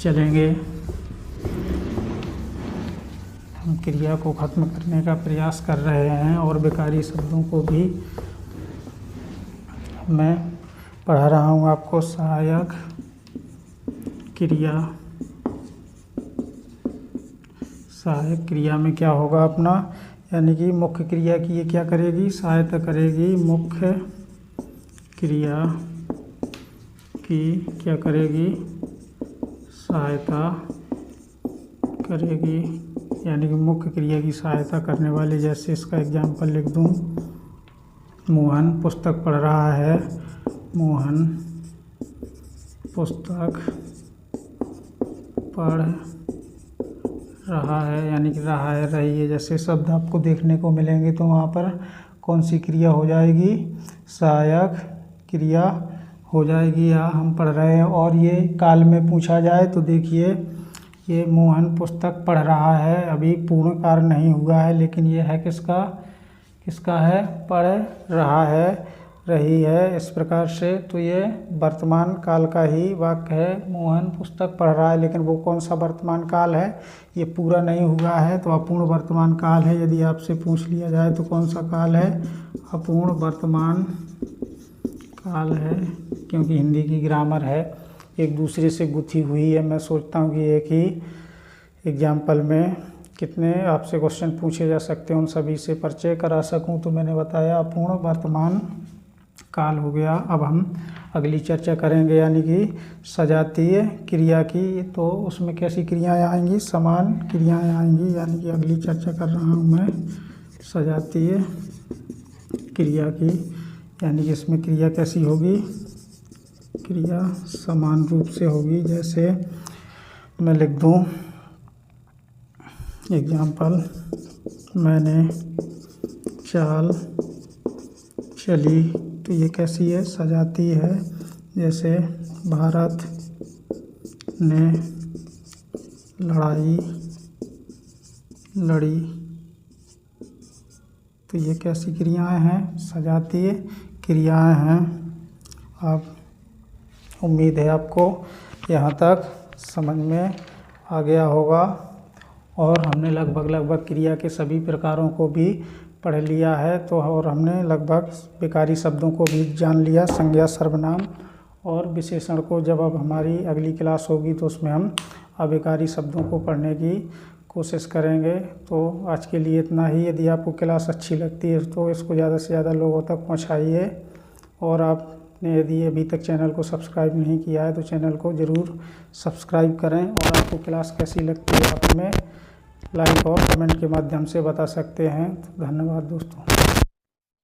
चलेंगे। हम क्रिया को ख़त्म करने का प्रयास कर रहे हैं और बेकारी शब्दों को भी मैं पढ़ा रहा हूँ आपको। सहायक क्रिया, सहायक क्रिया में क्या होगा अपना, यानी कि मुख्य क्रिया की ये क्या करेगी, सहायता करेगी। मुख्य क्रिया की क्या करेगी, सहायता करेगी, यानी कि मुख्य क्रिया की सहायता करने वाले। जैसे इसका एग्जाम्पल लिख दूँ, मोहन पुस्तक पढ़ रहा है। मोहन पुस्तक पढ़ रहा है, यानी कि रहा है, रही है जैसे शब्द आपको देखने को मिलेंगे तो वहाँ पर कौन सी क्रिया हो जाएगी, सहायक क्रिया हो जाएगी। या हम पढ़ रहे हैं और ये काल में पूछा जाए तो देखिए ये मोहन पुस्तक पढ़ रहा है, अभी पूर्ण कार्य नहीं हुआ है, लेकिन ये है किसका है, पढ़ रहा है, रही है। इस प्रकार से तो ये वर्तमान काल का ही वाक्य है। मोहन पुस्तक पढ़ रहा है, लेकिन वो कौन सा वर्तमान काल है, ये पूरा नहीं हुआ है तो अपूर्ण वर्तमान काल है। यदि आपसे पूछ लिया जाए तो कौन सा काल है, अपूर्ण वर्तमान काल है, क्योंकि हिंदी की ग्रामर है एक दूसरे से गुथी हुई है। मैं सोचता हूँ कि एक ही एग्जाम्पल में कितने आपसे क्वेश्चन पूछे जा सकते हैं, उन सभी से परिचय करा सकूं। तो मैंने बताया अपूर्ण वर्तमान काल हो गया। अब हम अगली चर्चा करेंगे यानी कि सजातीय क्रिया की। तो उसमें कैसी क्रियाएं आएंगी, समान क्रियाएं आएंगी, यानी कि अगली चर्चा कर रहा हूँ मैं सजातीय क्रिया की, यानी कि इसमें क्रिया कैसी होगी, क्रिया समान रूप से होगी। जैसे मैं लिख दूँ एग्जाम्पल, मैंने चाल चली, तो ये कैसी है, सजाती है। जैसे भारत ने लड़ाई लड़ी, तो ये कैसी क्रियाएं हैं, सजातीय क्रियाएं हैं। अब उम्मीद है आपको यहाँ तक समझ में आ गया होगा और हमने लगभग क्रिया के सभी प्रकारों को भी पढ़ लिया है। तो और हमने लगभग बेकारी शब्दों को भी जान लिया, संज्ञा, सर्वनाम और विशेषण को। जब अब हमारी अगली क्लास होगी तो उसमें हम अबेकारी शब्दों को पढ़ने की कोशिश करेंगे। तो आज के लिए इतना ही। यदि आपको क्लास अच्छी लगती है तो इसको ज़्यादा से ज़्यादा लोगों तक पहुँचाइए। और आपने यदि अभी तक चैनल को सब्सक्राइब नहीं किया है तो चैनल को ज़रूर सब्सक्राइब करें। और आपको क्लास कैसी लगती है आप हमें लाइक और कमेंट के माध्यम से बता सकते हैं। तो धन्यवाद दोस्तों।